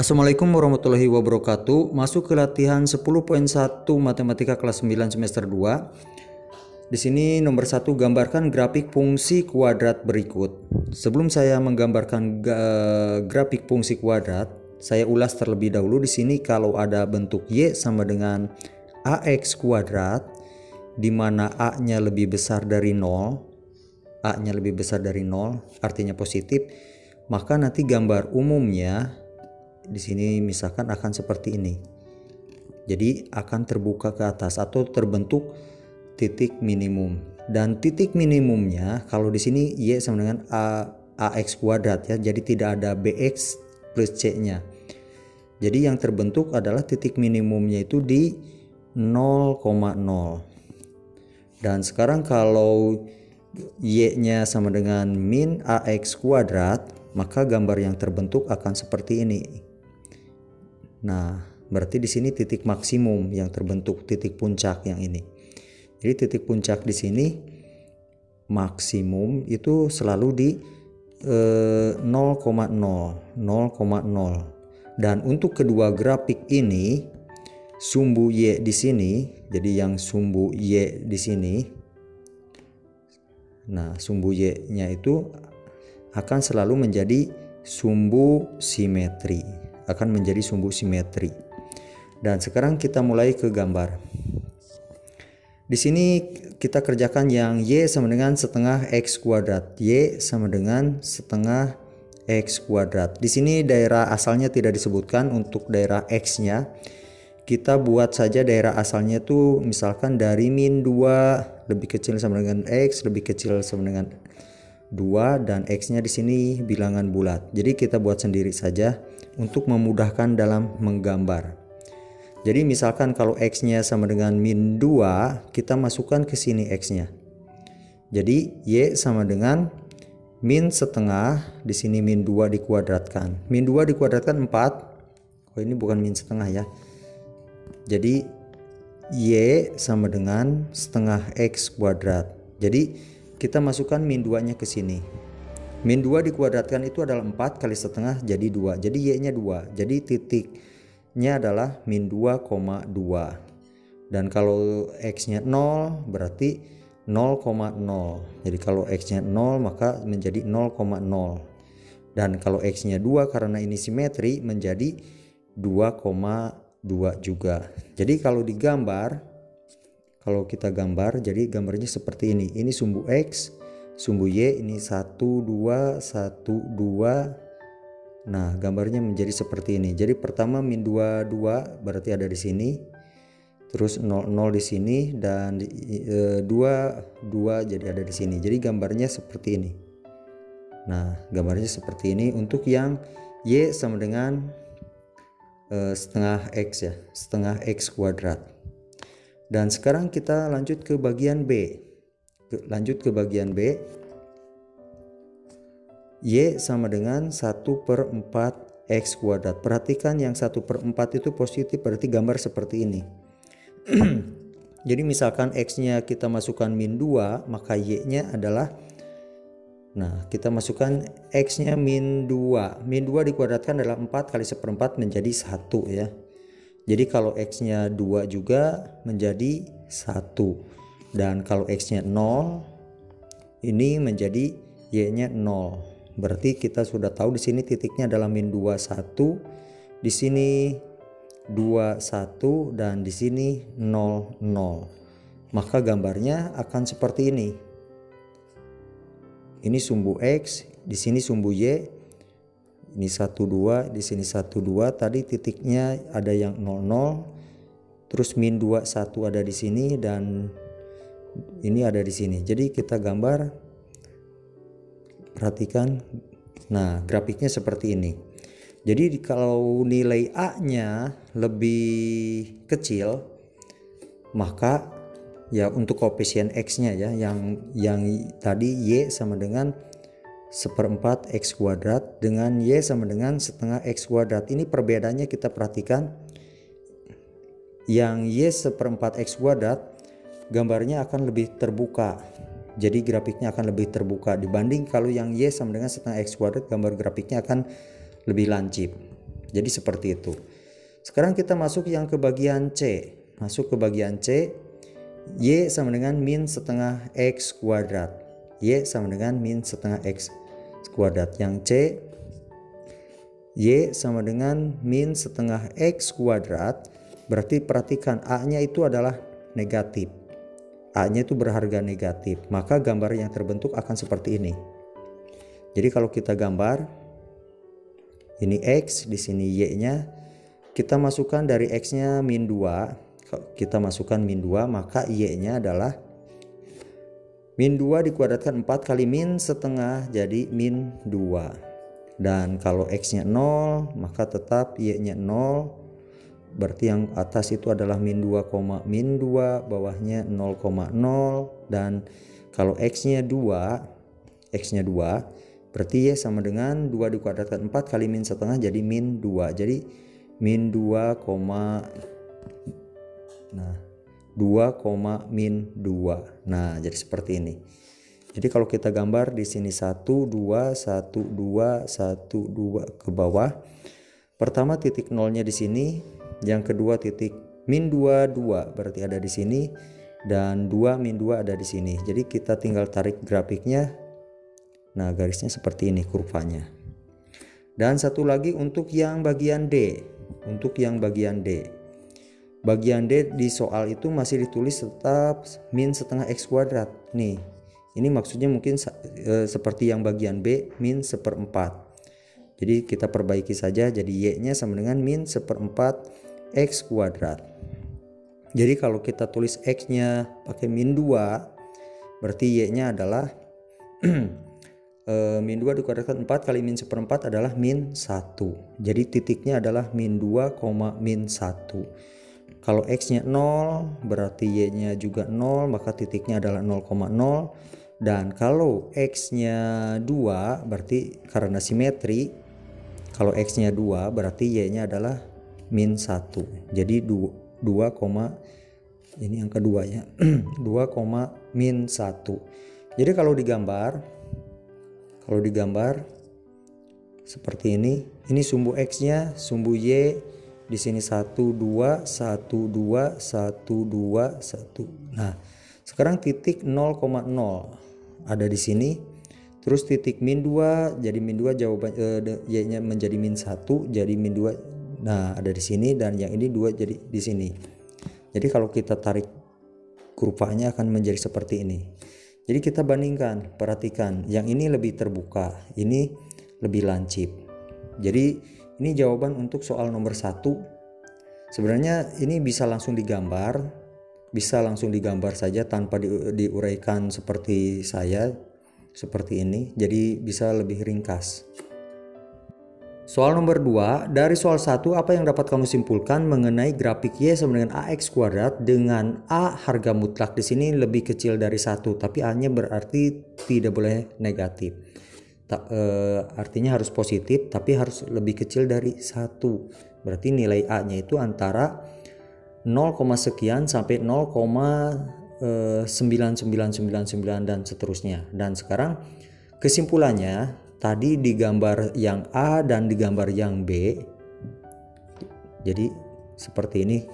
Assalamualaikum warahmatullahi wabarakatuh. Masuk ke latihan 10.1 Matematika kelas 9 semester 2. Di sini nomor 1, gambarkan grafik fungsi kuadrat berikut. Sebelum saya menggambarkan grafik fungsi kuadrat, saya ulas terlebih dahulu. Di sini kalau ada bentuk Y sama dengan AX kuadrat, di mana A-nya lebih besar dari 0, A-nya lebih besar dari 0, artinya positif, maka nanti gambar umumnya di sini misalkan akan seperti ini. Jadi akan terbuka ke atas atau terbentuk titik minimum. Dan titik minimumnya kalau di sini Y sama dengan AX kuadrat ya. Jadi tidak ada BX plus C-nya. Jadi yang terbentuk adalah titik minimumnya itu di 0,0. Dan sekarang kalau Y-nya sama dengan min AX kuadrat, maka gambar yang terbentuk akan seperti ini. Nah, berarti di sini titik maksimum yang terbentuk, titik puncak yang ini. Jadi titik puncak di sini maksimum itu selalu di 0,0. Dan untuk kedua grafik ini sumbu Y di sini, jadi yang sumbu Y di sini. Nah, sumbu Y-nya itu akan selalu menjadi sumbu simetri. Akan menjadi sumbu simetri. Dan sekarang kita mulai ke gambar. Di sini kita kerjakan yang Y sama dengan setengah X kuadrat. Y sama dengan setengah X kuadrat. Di sini daerah asalnya tidak disebutkan untuk daerah X-nya. Kita buat saja daerah asalnya itu misalkan dari min 2 lebih kecil sama dengan X, lebih kecil sama dengan 2, dan X-nya di sini bilangan bulat. Jadi kita buat sendiri saja untuk memudahkan dalam menggambar. Jadi misalkan kalau X-nya sama dengan min 2, kita masukkan ke sini X-nya. Jadi Y sama dengan min setengah, di sini min 2 dikuadratkan. Min 2 dikuadratkan 4. Oh, ini bukan min setengah ya. Jadi Y sama dengan setengah X kuadrat. Jadi kita masukkan min 2-nya ke sini. Min 2 dikuadratkan itu adalah 4 kali setengah jadi 2. Jadi Y-nya 2. Jadi titiknya adalah min 2,2. Dan kalau X-nya 0 berarti 0,0. Jadi kalau X-nya 0 maka menjadi 0,0. Dan kalau X-nya 2 karena ini simetri menjadi 2,2 juga. Jadi kalau digambar, kalau kita gambar, jadi gambarnya seperti ini. Ini sumbu X, sumbu Y, ini 1, 2, 1, 2. Nah, gambarnya menjadi seperti ini. Jadi pertama min 2, 2 berarti ada di sini. Terus 0, 0 di sini, dan 2, 2 jadi ada di sini. Jadi gambarnya seperti ini. Nah, gambarnya seperti ini untuk yang Y sama dengan setengah X ya, setengah X kuadrat. Dan sekarang kita lanjut ke bagian B. Lanjut ke bagian B. Y sama dengan 1/4 X kuadrat. Perhatikan yang 1/4 itu positif, berarti gambar seperti ini. Jadi misalkan X-nya kita masukkan min 2, maka Y-nya adalah, nah kita masukkan X-nya min 2. Min 2 dikuadratkan adalah 4 kali 1/4 menjadi 1 ya. Jadi kalau X-nya 2 juga menjadi 1. Dan kalau X-nya 0, ini menjadi Y-nya 0. Berarti kita sudah tahu di sini titiknya adalah min 2, 1. Di sini 2, 1, dan di sini 0, 0. Maka gambarnya akan seperti ini. Ini sumbu X, di sini sumbu Y. Ini 1, 2, di sini 1, 2. Tadi titiknya ada yang 0, 0. Terus min 2, 1 ada di sini, dan ini ada di sini. Jadi kita gambar, perhatikan. Nah, grafiknya seperti ini. Jadi kalau nilai A-nya lebih kecil, maka ya untuk koefisien X-nya ya, yang tadi Y sama dengan 1/4 X kuadrat dengan Y sama dengan setengah X kuadrat. Ini perbedaannya kita perhatikan. Yang Y 1/4 X kuadrat gambarnya akan lebih terbuka. Jadi grafiknya akan lebih terbuka dibanding kalau yang Y sama dengan setengah X kuadrat, gambar grafiknya akan lebih lancip. Jadi seperti itu. Sekarang kita masuk yang ke bagian C. Masuk ke bagian C, Y sama dengan min setengah X kuadrat. Y sama dengan min setengah X kuadrat. Yang C, Y sama dengan min setengah X kuadrat. Berarti perhatikan A-nya itu adalah negatif. A-nya itu berharga negatif. Maka gambar yang terbentuk akan seperti ini. Jadi kalau kita gambar, ini X, di sini Y-nya, kita masukkan dari X-nya min 2. Kita masukkan min 2, maka Y-nya adalah min 2 dikuadratkan 4 kali min setengah, jadi min 2. Dan kalau X-nya 0, maka tetap Y-nya 0. Berarti yang atas itu adalah min 2, min 2, bawahnya 0,0. Dan kalau X-nya 2, berarti Y sama dengan 2 dikuadratkan 4 kali min setengah, jadi min 2. Jadi min 2, 2, min 2. Nah, jadi seperti ini. Jadi kalau kita gambar di sini 1, 2, 1, 2, 1, 2 ke bawah. Pertama titik nolnya di sini, yang kedua titik min 2, 2 berarti ada di sini, dan 2 min 2 ada di sini. Jadi kita tinggal tarik grafiknya. Nah, garisnya seperti ini kurvanya. Dan satu lagi untuk yang bagian D. Untuk yang bagian D. Bagian D di soal itu masih ditulis tetap min setengah X kuadrat. Nih, ini maksudnya mungkin seperti yang bagian B, min 1/4. Jadi kita perbaiki saja, jadi Y-nya sama dengan min 1/4 X kuadrat. Jadi kalau kita tulis X-nya pakai min 2, berarti Y-nya adalah min 2 dikuadratkan 4 kali min 1/4 adalah min 1. Jadi titiknya adalah min 2, min 1. Kalau X-nya 0, berarti Y-nya juga 0, maka titiknya adalah 0,0. Dan kalau X-nya 2, berarti karena simetri, kalau X-nya 2, berarti Y-nya adalah min 1. Jadi 2, ini yang kedua ya, 2, min 1. Jadi kalau digambar seperti ini sumbu X-nya, sumbu Y, di sini 1, 2, 1, 2, 1, 2, 1. Nah, sekarang titik 0,0 ada di sini. Terus titik min 2, jadi min 2 jawaban Y-nya menjadi min 1, jadi min 2. Nah, ada di sini, dan yang ini 2 jadi di sini. Jadi kalau kita tarik kurvanya akan menjadi seperti ini. Jadi kita bandingkan, perhatikan, yang ini lebih terbuka, ini lebih lancip. Jadi ini jawaban untuk soal nomor 1. Sebenarnya ini bisa langsung digambar saja tanpa diuraikan seperti saya, seperti ini. Jadi bisa lebih ringkas. Soal nomor 2, dari soal 1 apa yang dapat kamu simpulkan mengenai grafik Y sama dengan AX kuadrat dengan A harga mutlak di sini lebih kecil dari 1, tapi A-nya berarti tidak boleh negatif. Artinya harus positif tapi harus lebih kecil dari 1. Berarti nilai A-nya itu antara 0, sekian sampai 0,9999 dan seterusnya. Dan sekarang kesimpulannya, tadi di gambar yang A dan di gambar yang B. Jadi seperti ini.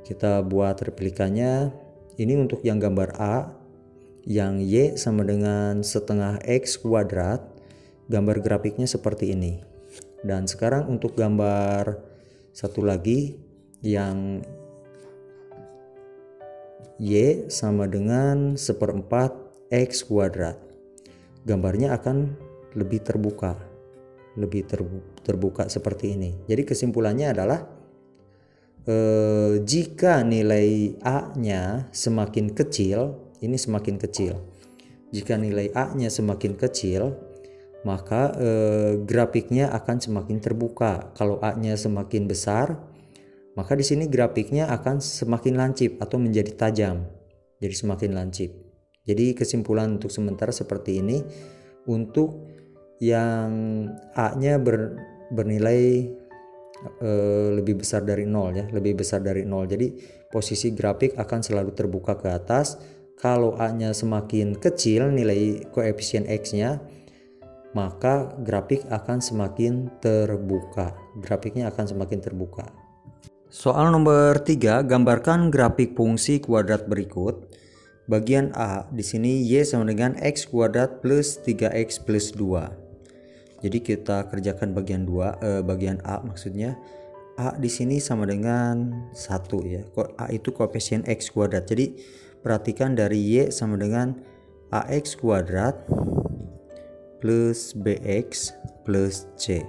Kita buat replikannya. Ini untuk yang gambar A, yang Y sama dengan setengah X kuadrat. Gambar grafiknya seperti ini. Dan sekarang untuk gambar satu lagi, yang Y sama dengan 1/4 X kuadrat. Gambarnya akan lebih terbuka, terbuka seperti ini. Jadi kesimpulannya adalah jika nilai A-nya semakin kecil, ini semakin kecil. Jika nilai A-nya semakin kecil, maka grafiknya akan semakin terbuka. Kalau A-nya semakin besar, maka di sini grafiknya akan semakin lancip atau menjadi tajam. Jadi semakin lancip. Jadi kesimpulan untuk sementara seperti ini. Untuk yang A-nya bernilai lebih besar dari 0 ya, lebih besar dari 0. Jadi posisi grafik akan selalu terbuka ke atas. Kalau A-nya semakin kecil nilai koefisien X-nya, maka grafik akan semakin terbuka. Grafiknya akan semakin terbuka. Soal nomor 3, gambarkan grafik fungsi kuadrat berikut. Bagian A, di sini Y sama dengan X kuadrat plus 3X plus 2. Jadi kita kerjakan bagian A maksudnya. A di sini sama dengan 1 ya. A itu koefisien X kuadrat. Jadi perhatikan dari Y sama dengan AX kuadrat plus BX plus C.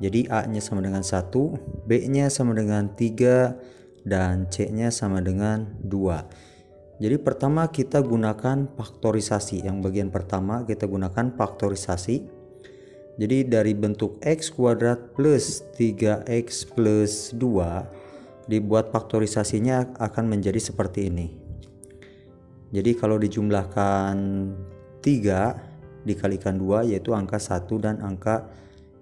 Jadi A-nya sama dengan 1, B-nya sama dengan 3, dan C-nya sama dengan 2. Jadi pertama kita gunakan faktorisasi. Yang bagian pertama kita gunakan faktorisasi. Jadi dari bentuk X kuadrat plus 3X plus 2, dibuat faktorisasinya akan menjadi seperti ini. Jadi kalau dijumlahkan 3 dikalikan 2 yaitu angka 1 dan angka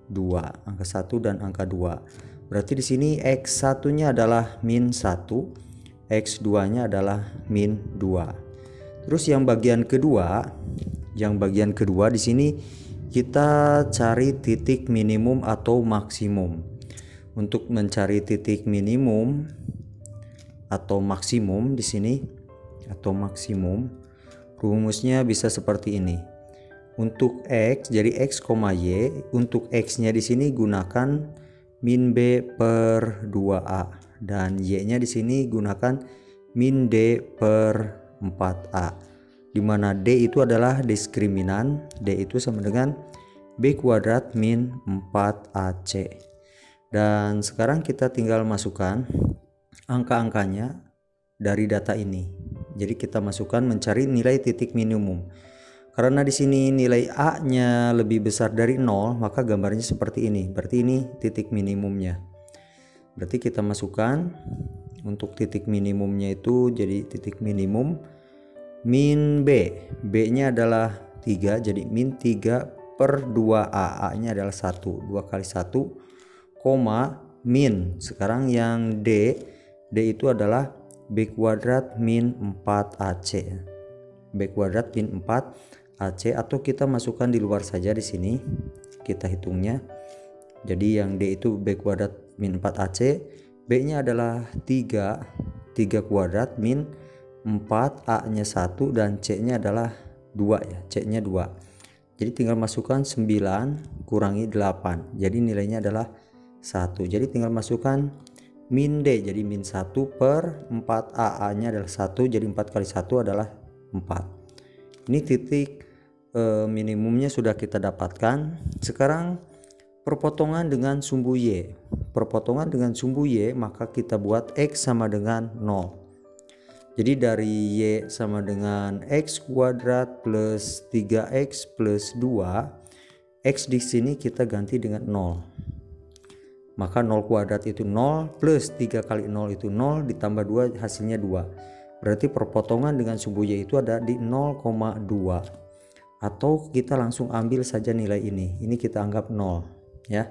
2. Angka 1 dan angka 2. Berarti di sini X1-nya adalah min 1, X2-nya adalah min 2. Terus yang bagian kedua di sini kita cari titik minimum atau maksimum. Untuk mencari titik minimum atau maksimum di sini rumusnya bisa seperti ini. Untuk X, jadi X, Y, untuk X-nya di sini gunakan min B per 2A, dan Y-nya di sini gunakan min D per 4A, di mana D itu adalah diskriminan. D itu sama dengan B kuadrat min 4AC. Dan sekarang kita tinggal masukkan angka-angkanya dari data ini. Jadi kita masukkan mencari nilai titik minimum. Karena di sini nilai A-nya lebih besar dari 0, maka gambarnya seperti ini. Berarti ini titik minimumnya. Berarti kita masukkan untuk titik minimumnya itu jadi titik minimum min B. B-nya adalah 3, jadi min 3 per 2A. A-nya adalah 1. 2 kali 1, koma, min. Sekarang yang D itu adalah B kuadrat min 4AC. B kuadrat min 4AC, atau kita masukkan di luar saja di sini. Kita hitungnya. Jadi yang D itu B kuadrat min 4AC, B-nya adalah 3 kuadrat min 4, A-nya 1, dan C-nya adalah 2 ya. C-nya 2. Jadi tinggal masukkan 9 kurangi 8. Jadi nilainya adalah 1. Jadi tinggal masukkan min D, jadi min 1 per 4A. A-nya adalah 1, jadi 4 kali 1 adalah 4. Ini titik minimumnya sudah kita dapatkan. Sekarang perpotongan dengan sumbu Y. Perpotongan dengan sumbu Y, maka kita buat X sama dengan 0. Jadi dari Y sama dengan X kuadrat plus 3X plus 2, X di sini kita ganti dengan 0. Maka 0 kuadrat itu 0 plus 3 kali 0 itu 0 ditambah 2 hasilnya 2. Berarti perpotongan dengan sumbu Y itu ada di 0,2. Atau kita langsung ambil saja nilai ini. Ini kita anggap 0 ya.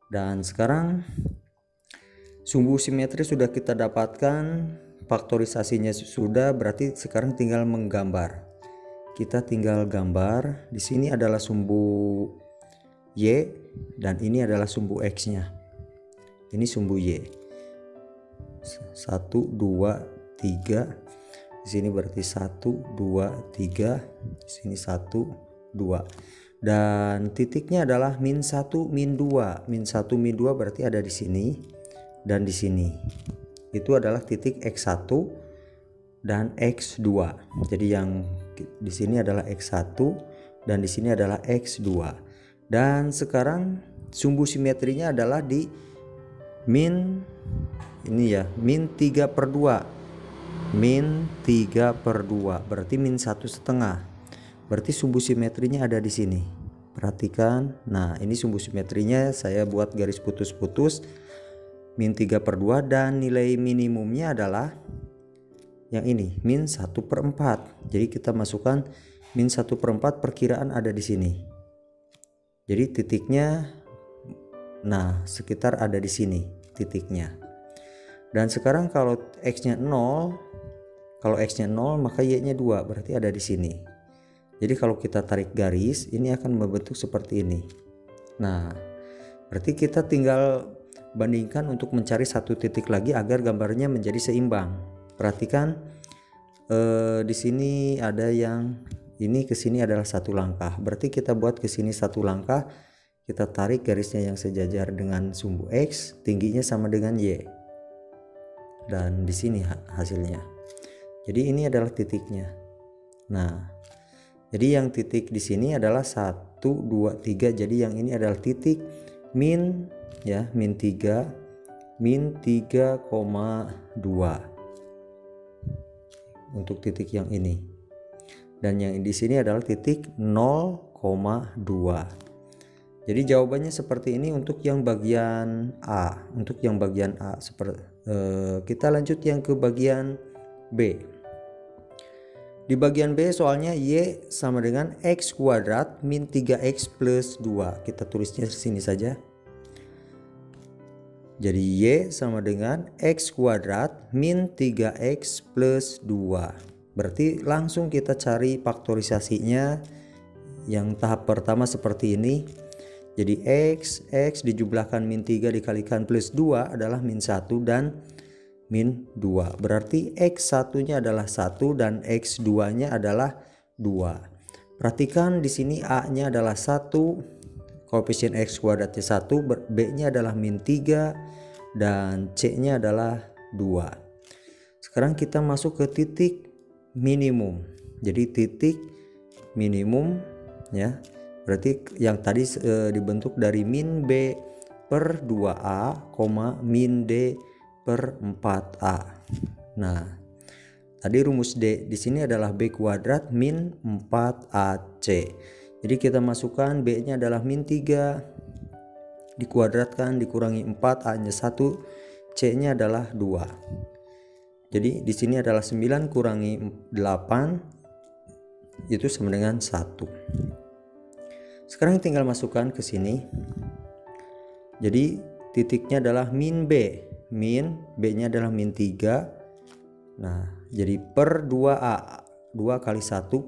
Dan sekarang sumbu simetri sudah kita dapatkan, faktorisasinya sudah, berarti sekarang tinggal menggambar. Kita tinggal gambar. Di sini adalah sumbu Y dan ini adalah sumbu X-nya. Ini sumbu Y. 1 2 3. Di sini berarti 1 2 3. Di sini 1 2. Dan titiknya adalah min 1 min 2. Min 1 min 2 berarti ada di sini dan di sini. Itu adalah titik X1 dan X2. Jadi yang di sini adalah X1 dan di sini adalah X2. Dan sekarang sumbu simetrinya adalah di min ini ya, min 3 per 2. Min 3 per 2 berarti min 1,5. Berarti sumbu simetrinya ada di sini. Perhatikan. Nah, ini sumbu simetrinya saya buat garis putus-putus. Min 3 per 2 dan nilai minimumnya adalah yang ini, min 1 per 4. Jadi kita masukkan min 1 per 4, perkiraan ada di sini. Jadi titiknya, nah sekitar ada di sini titiknya. Dan sekarang kalau X-nya 0, maka Y-nya 2, berarti ada di sini. Jadi kalau kita tarik garis, ini akan membentuk seperti ini. Nah, berarti kita tinggal bandingkan untuk mencari satu titik lagi agar gambarnya menjadi seimbang. Perhatikan di sini ada yang ini ke sini adalah satu langkah. Berarti kita buat ke sini satu langkah, kita tarik garisnya yang sejajar dengan sumbu X, tingginya sama dengan Y. Dan di sini hasilnya. Jadi ini adalah titiknya. Nah, jadi yang titik di sini adalah 1, 2, 3. Jadi yang ini adalah titik min ya, min 3, min 3,2 untuk titik yang ini. Dan yang di sini adalah titik 0,2. Jadi jawabannya seperti ini untuk yang bagian A. Untuk yang bagian A kita lanjut yang ke bagian B. Di bagian B soalnya Y sama dengan X kuadrat min 3X plus 2. Kita tulisnya di sini saja. Jadi Y sama dengan X kuadrat min 3X plus 2. Berarti langsung kita cari faktorisasinya. Yang tahap pertama seperti ini. Jadi X dijumlahkan min 3 dikalikan plus 2 adalah min 1 dan min 2. Berarti X1 nya adalah 1 dan X2 nya adalah 2. Perhatikan di sini A nya adalah 1, koefisien X kuadratnya 1, B nya adalah min 3 dan C nya adalah 2. Sekarang kita masuk ke titik minimum. Jadi titik minimum ya. Berarti yang tadi dibentuk dari min B per 2A, min D per 4A. Nah, tadi rumus D di sini adalah B kuadrat min 4AC. Jadi kita masukkan B-nya adalah min 3 dikuadratkan dikurangi 4, A-nya 1, C-nya adalah 2. Jadi di sini adalah 9 kurangi 8 itu sama dengan 1. Sekarang tinggal masukkan ke sini. Jadi titiknya adalah min B. Min B-nya adalah min 3. Nah, jadi per 2A, 2 kali 1,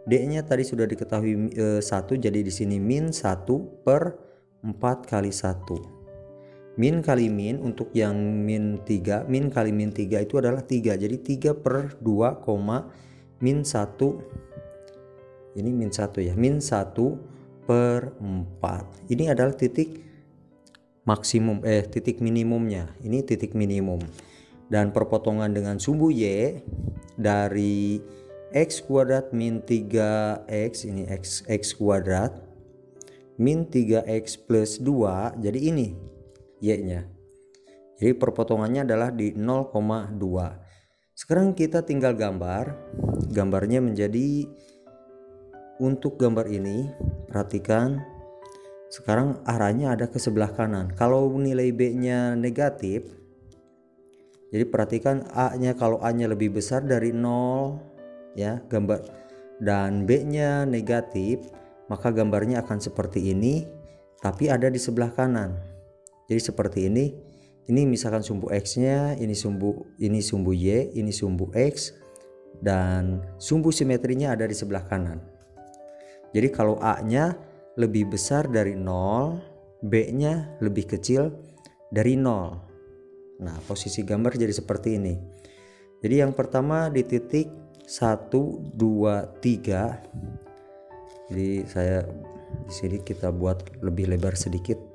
D-nya tadi sudah diketahui 1, jadi di sini min 1 per 4 kali 1. Min kali min untuk yang min 3, min kali min 3 itu adalah 3. Jadi 3 per 2, min 1. Ini min 1 ya, min 1 per 4. Ini adalah titik maksimum, titik minimumnya. Ini titik minimum. Dan perpotongan dengan sumbu Y dari X kuadrat min 3X, ini X kuadrat, min 3X plus 2, jadi ini Y-nya. Jadi perpotongannya adalah di 0,2. Sekarang kita tinggal gambar. Gambarnya menjadi, untuk gambar ini perhatikan sekarang arahnya ada ke sebelah kanan. Kalau nilai B-nya negatif, jadi perhatikan A-nya, kalau A-nya lebih besar dari 0 ya, gambar, dan B-nya negatif, maka gambarnya akan seperti ini tapi ada di sebelah kanan. Jadi seperti ini. Ini misalkan sumbu X-nya, ini sumbu Y, ini sumbu X, dan sumbu simetrinya ada di sebelah kanan. Jadi kalau A-nya lebih besar dari 0, B-nya lebih kecil dari 0. Nah, posisi gambar jadi seperti ini. Jadi yang pertama di titik 1, 2, 3. Jadi di sini kita buat lebih lebar sedikit.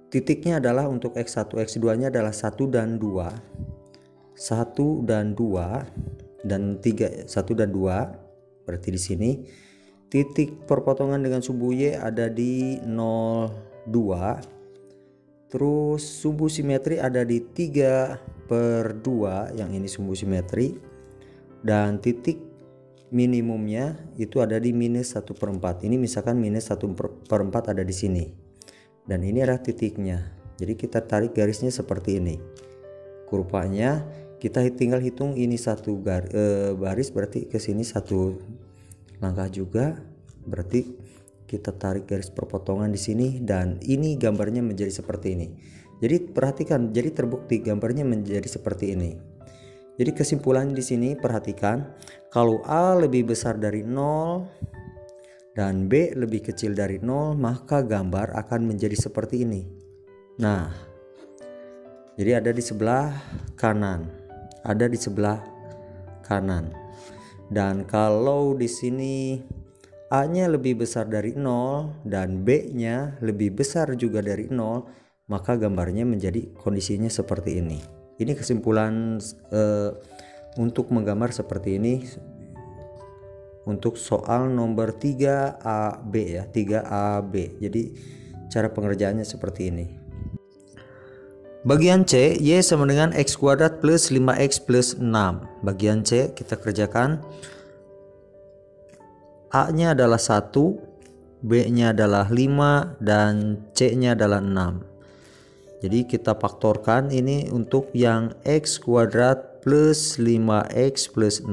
Titiknya adalah untuk X1, X2-nya adalah 1 dan 2. 1 dan 2 dan 3, 1 dan 2. Berarti di sini titik perpotongan dengan sumbu Y ada di 0,2. Terus sumbu simetri ada di 3 per 2, yang ini sumbu simetri. Dan titik minimumnya itu ada di minus 1 per 4. Ini misalkan minus 1 per 4 ada di sini. Dan ini adalah titiknya. Jadi kita tarik garisnya seperti ini. Kurvanya kita tinggal hitung ini satu baris, berarti ke sini satu langkah juga. Berarti kita tarik garis perpotongan di sini, dan ini gambarnya menjadi seperti ini. Jadi perhatikan, jadi terbukti gambarnya menjadi seperti ini. Jadi kesimpulan di sini perhatikan, kalau A lebih besar dari 0 dan B lebih kecil dari 0, maka gambar akan menjadi seperti ini. Nah, jadi ada di sebelah kanan. Ada di sebelah kanan. Dan kalau di sini A-nya lebih besar dari 0 dan B-nya lebih besar juga dari 0, maka gambarnya menjadi kondisinya seperti ini. Ini kesimpulan untuk menggambar seperti ini untuk soal nomor 3AB ya, 3AB. Jadi cara pengerjaannya seperti ini. Bagian C, Y sama dengan X kuadrat plus 5X plus 6. Bagian C kita kerjakan. A-nya adalah 1, B-nya adalah 5, dan C-nya adalah 6. Jadi kita faktorkan ini untuk yang X kuadrat plus 5X plus 6.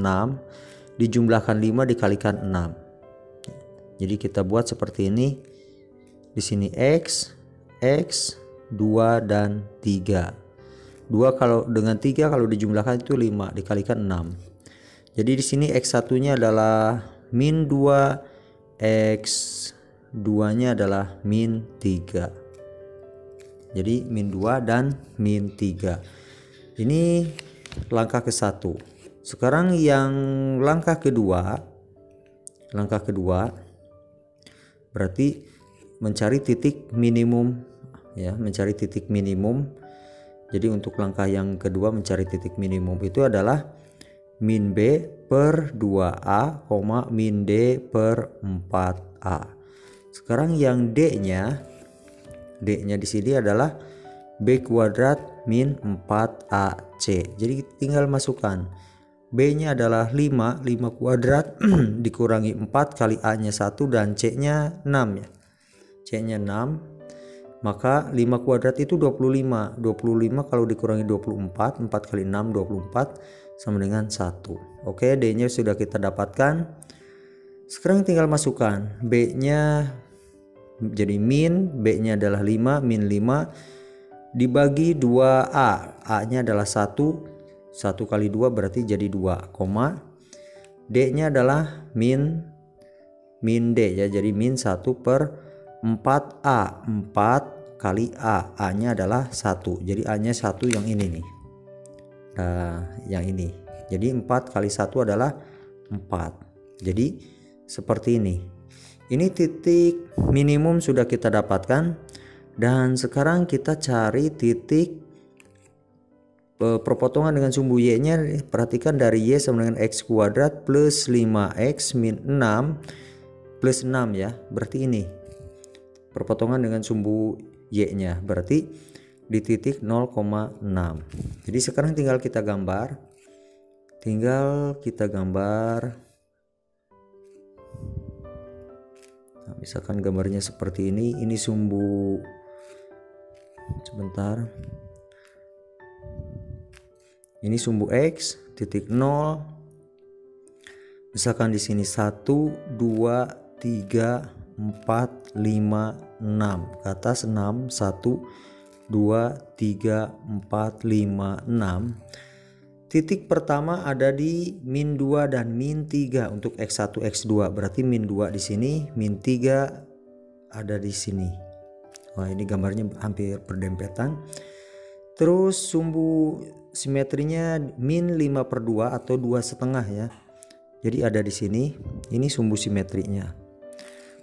Dijumlahkan 5 dikalikan 6. Jadi kita buat seperti ini. Di sini X, 2 dan 3. 2 kalau dengan 3 kalau dijumlahkan itu 5 dikalikan 6. Jadi di sini X1-nya adalah min 2, X2-nya adalah min 3. Jadi min 2 dan min 3. Ini langkah ke-1. Sekarang yang langkah kedua berarti mencari titik minimum ya, mencari titik minimum. Jadi untuk langkah yang kedua mencari titik minimum itu adalah min B per 2A, min D per 4A. Sekarang yang D-nya di sini adalah B kuadrat min 4AC. Jadi tinggal masukkan. B-nya adalah 5 kuadrat dikurangi 4 kali A-nya 1 dan C-nya 6 ya. C-nya 6. Maka 5 kuadrat itu 25. 25 kalau dikurangi 24, 4 kali 6 24 sama dengan 1. Oke, D-nya sudah kita dapatkan. Sekarang tinggal masukkan. B-nya jadi min, B-nya adalah 5, min 5 dibagi 2A. A-nya adalah 1 kali 2 berarti jadi 2, D-nya adalah min D ya, jadi min 1 per 4A. 4 kali A, A-nya adalah 1, jadi A-nya 1 yang ini nih. Yang ini. Jadi 4 kali 1 adalah 4. Jadi seperti ini. Ini titik minimum sudah kita dapatkan. Dan sekarang kita cari titik perpotongan dengan sumbu Y-nya. Perhatikan dari Y sama dengan X kuadrat plus 5X min 6 plus 6 ya. Berarti ini perpotongan dengan sumbu Y-nya. Berarti di titik 0,6. Jadi sekarang tinggal kita gambar. Nah, misalkan gambarnya seperti ini. Ini sumbu. Sebentar. Ini sumbu X, titik 0. Misalkan di sini 1, 2, 3, 4, 5, 6. Ke atas 6, 1, 2, 3, 4, 5, 6. Titik pertama ada di min 2 dan min 3 untuk X1, X2. Berarti min 2 di sini, min 3 ada di sini. Wah, ini gambarnya hampir berdempetan. Terus sumbu simetrinya min 5/2 atau 2,5 ya. Jadi ada di sini. Ini sumbu simetrinya.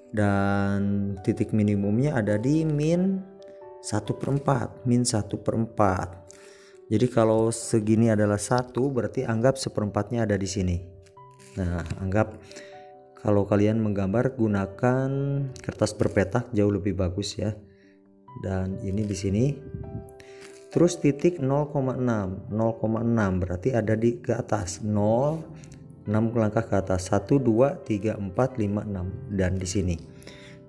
Dan titik minimumnya ada di min 1/4. Min 1/4. Jadi kalau segini adalah 1, berarti anggap 1/4-nya ada di sini. Nah, anggap kalau kalian menggambar gunakan kertas berpetak jauh lebih bagus ya. Dan ini di sini. Terus titik 0,6 berarti ada di ke atas 0, 6 langkah ke atas, 1, 2, 3, 4, 5, 6 dan di sini.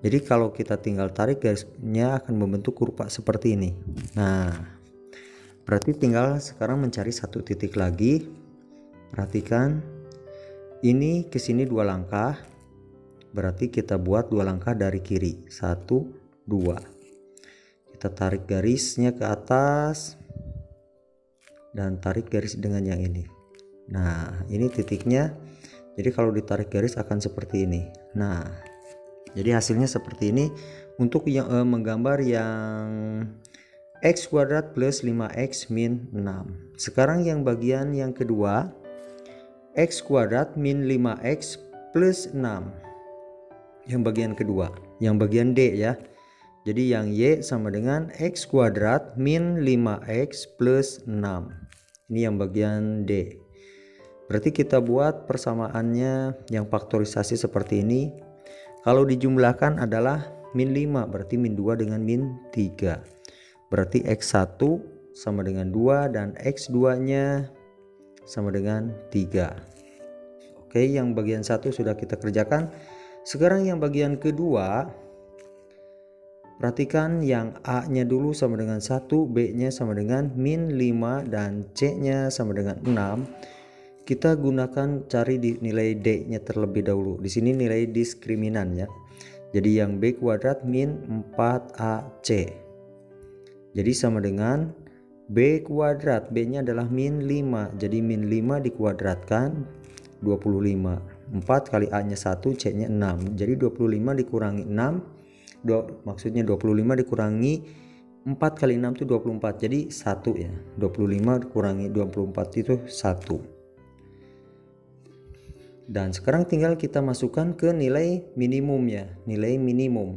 Jadi kalau kita tinggal tarik garisnya akan membentuk kurva seperti ini. Nah, berarti tinggal sekarang mencari satu titik lagi. Perhatikan ini ke sini 2 langkah, berarti kita buat 2 langkah dari kiri, 1, 2. Kita tarik garisnya ke atas dan tarik garis dengan yang ini. Nah, ini titiknya. Jadi kalau ditarik garis akan seperti ini. Nah, jadi hasilnya seperti ini untuk yang menggambar yang x kuadrat plus 5x min 6. Sekarang yang bagian yang kedua, x kuadrat min 5x plus 6. Yang bagian kedua, yang bagian D ya. Jadi yang Y sama dengan x kuadrat min 5x plus 6. Ini yang bagian D. Berarti kita buat persamaannya yang faktorisasi seperti ini. Kalau dijumlahkan adalah min 5, berarti min 2 dengan min 3. Berarti x1 sama dengan 2 dan x2 nya sama dengan 3. Oke, yang bagian 1 sudah kita kerjakan. Sekarang yang bagian kedua, perhatikan yang A nya dulu sama dengan 1, B nya sama dengan min 5 dan C nya sama dengan 6. Kita gunakan cari di nilai D nya terlebih dahulu. Di sini nilai diskriminan ya. Jadi yang B kuadrat min 4AC. Jadi sama dengan B kuadrat. B nya adalah min 5. Jadi min 5 dikuadratkan 25. 4 kali A nya 1, C nya 6. Jadi 25 dikurangi 6. Maksudnya 25 dikurangi 4 kali 6 itu 24. Jadi 1 ya. 25 dikurangi 24 itu 1. Dan sekarang tinggal kita masukkan ke nilai minimumnya, nilai minimum,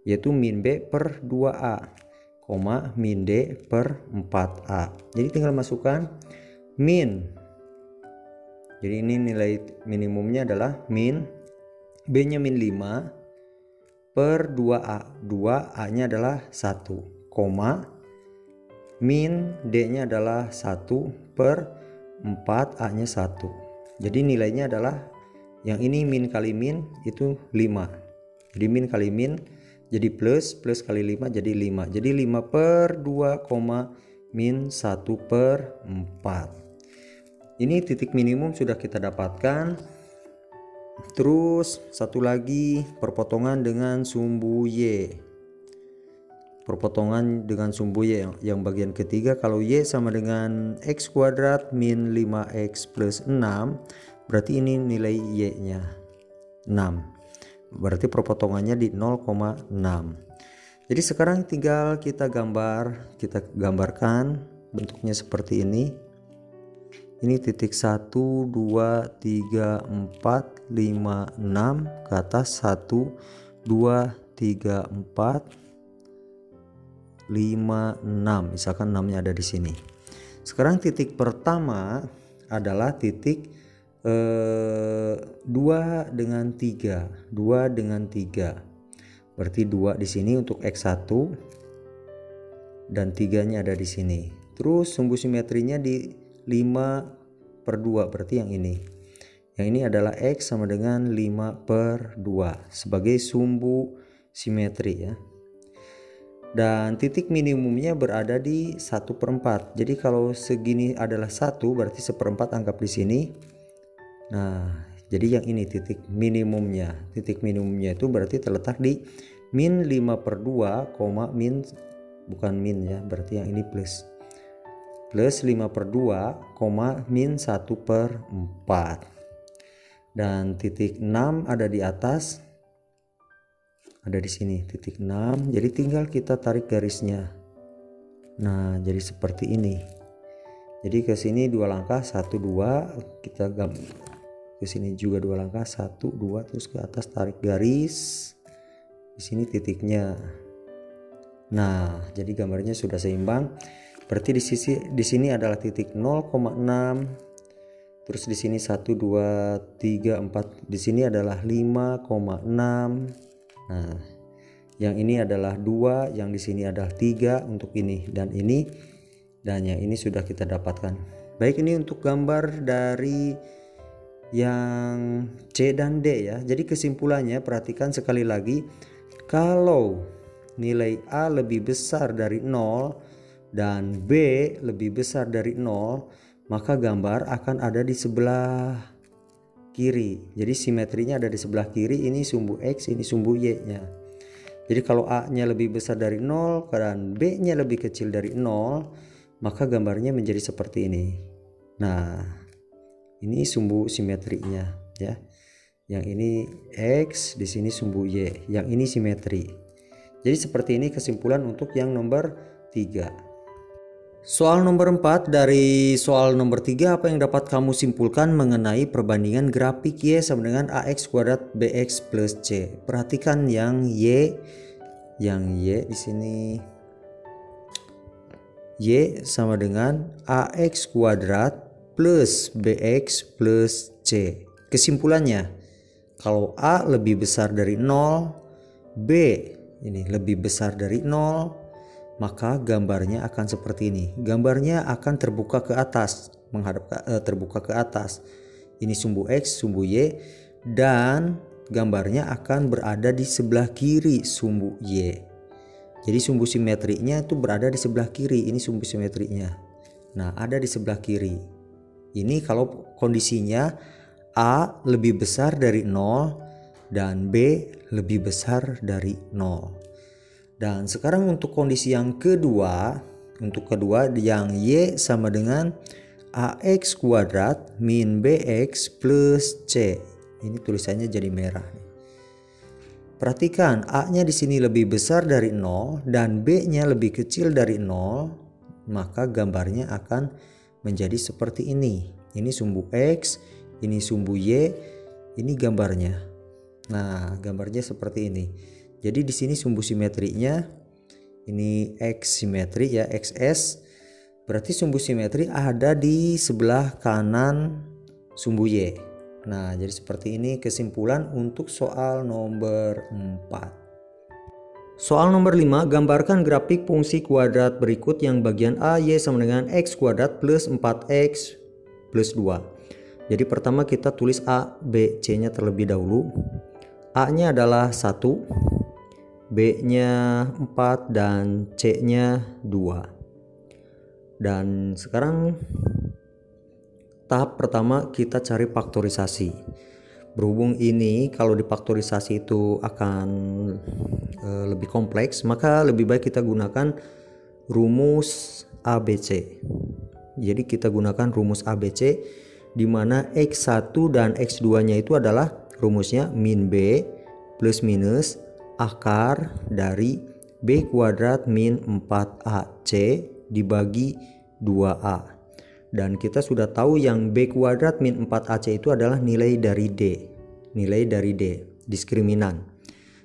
yaitu min B per 2A, min D per 4A. Jadi tinggal masukkan min. Jadi ini nilai minimumnya adalah min, B nya min 5 per 2A. 2A nya adalah 1, min D nya adalah 1 per 4A nya 1. Jadi nilainya adalah yang ini min kali min itu 5. Jadi min kali min jadi plus kali 5 jadi 5. Jadi 5 per 2, min 1 per 4. Ini titik minimum sudah kita dapatkan. Terus satu lagi perpotongan dengan sumbu Y. Perpotongan dengan sumbu Y yang bagian ketiga, kalau Y sama dengan x kuadrat min 5x plus 6, berarti ini nilai Y nya 6, berarti perpotongannya di 0,6. Jadi sekarang tinggal kita gambarkan bentuknya seperti ini. Ini titik 1 2 3 4 5 6 ke atas 1 2 3 4 5, 6, misalkan 6 nya ada di sini. Sekarang titik pertama adalah titik 2 dengan 3. 2 dengan 3. Berarti 2 di sini untuk x1 dan 3 nya ada di sini. Terus sumbu simetrinya di 5 per 2, berarti yang ini. Yang ini adalah x sama dengan 5 per 2 sebagai sumbu simetri ya. Dan titik minimumnya berada di 1/4. Jadi kalau segini adalah 1, berarti 1/4 anggap di sini. Nah, jadi yang ini titik minimumnya. Titik minimumnya itu berarti terletak di min 5 per 2, min, bukan min ya, berarti yang ini plus. Plus 5 per 2, min 1 per 4. Dan titik 6 ada di atas. Ada di sini titik 6. Jadi tinggal kita tarik garisnya. Nah, jadi seperti ini. Jadi ke sini 2 langkah, 1 2, kita ke sini juga 2 langkah, 1 2, terus ke atas tarik garis. Di sini titiknya. Nah, jadi gambarnya sudah seimbang. Berarti di sini adalah titik 0,6. Terus di sini 1 2 3 4, di sini adalah 5,6. Nah, yang ini adalah 2, yang di sini adalah 3 untuk ini dan ini, dan yang ini sudah kita dapatkan. Baik, ini untuk gambar dari yang C dan D ya. Jadi kesimpulannya, perhatikan sekali lagi, kalau nilai A lebih besar dari 0 dan B lebih besar dari 0, maka gambar akan ada di sebelah kiri. Jadi simetrinya ada di sebelah kiri. Ini sumbu X, ini sumbu Y nya. Jadi kalau A nya lebih besar dari 0 dan B nya lebih kecil dari 0, maka gambarnya menjadi seperti ini. Nah, Ini sumbu simetrinya ya. Yang ini X, di sini sumbu Y. Yang ini simetri. Jadi seperti ini kesimpulan untuk yang nomor 3. Soal nomor 4, dari soal nomor 3 apa yang dapat kamu simpulkan mengenai perbandingan grafik Y sama dengan AX kuadrat BX plus C. Perhatikan yang Y di sini Y sama dengan AX kuadrat plus BX plus C. Kesimpulannya, kalau A lebih besar dari 0, B ini lebih besar dari 0, maka gambarnya akan seperti ini. Gambarnya akan terbuka ke atas, terbuka ke atas. Ini sumbu X, sumbu Y, dan gambarnya akan berada di sebelah kiri sumbu Y. Jadi sumbu simetrinya itu berada di sebelah kiri. Ini sumbu simetrinya. Nah, ada di sebelah kiri. Ini kalau kondisinya A lebih besar dari 0 dan B lebih besar dari 0. Dan sekarang untuk kondisi yang kedua, yang Y sama dengan AX kuadrat min BX plus C. Ini tulisannya jadi merah. Perhatikan, A-nya di sini lebih besar dari 0 dan B-nya lebih kecil dari 0, maka gambarnya akan menjadi seperti ini. Ini sumbu X, ini sumbu Y, ini gambarnya. Nah, gambarnya seperti ini. Jadi di sini sumbu simetrinya ini X simetri ya, XS. Berarti sumbu simetri ada di sebelah kanan sumbu Y. Nah, jadi seperti ini kesimpulan untuk soal nomor 4. Soal nomor 5, gambarkan grafik fungsi kuadrat berikut yang bagian A Y sama dengan X kuadrat plus 4X plus 2. Jadi pertama kita tulis A, B, C-nya terlebih dahulu. A-nya adalah 1, B-nya 4, dan C-nya 2. Dan sekarang tahap pertama kita cari faktorisasi. Berhubung ini kalau difaktorisasi itu akan lebih kompleks, maka lebih baik kita gunakan rumus ABC. Jadi kita gunakan rumus ABC di mana X1 dan X2-nya itu adalah rumusnya min B plus minus akar dari B kuadrat min 4AC dibagi 2A. Dan kita sudah tahu yang B kuadrat min 4AC itu adalah nilai dari D. Nilai dari D, diskriminan.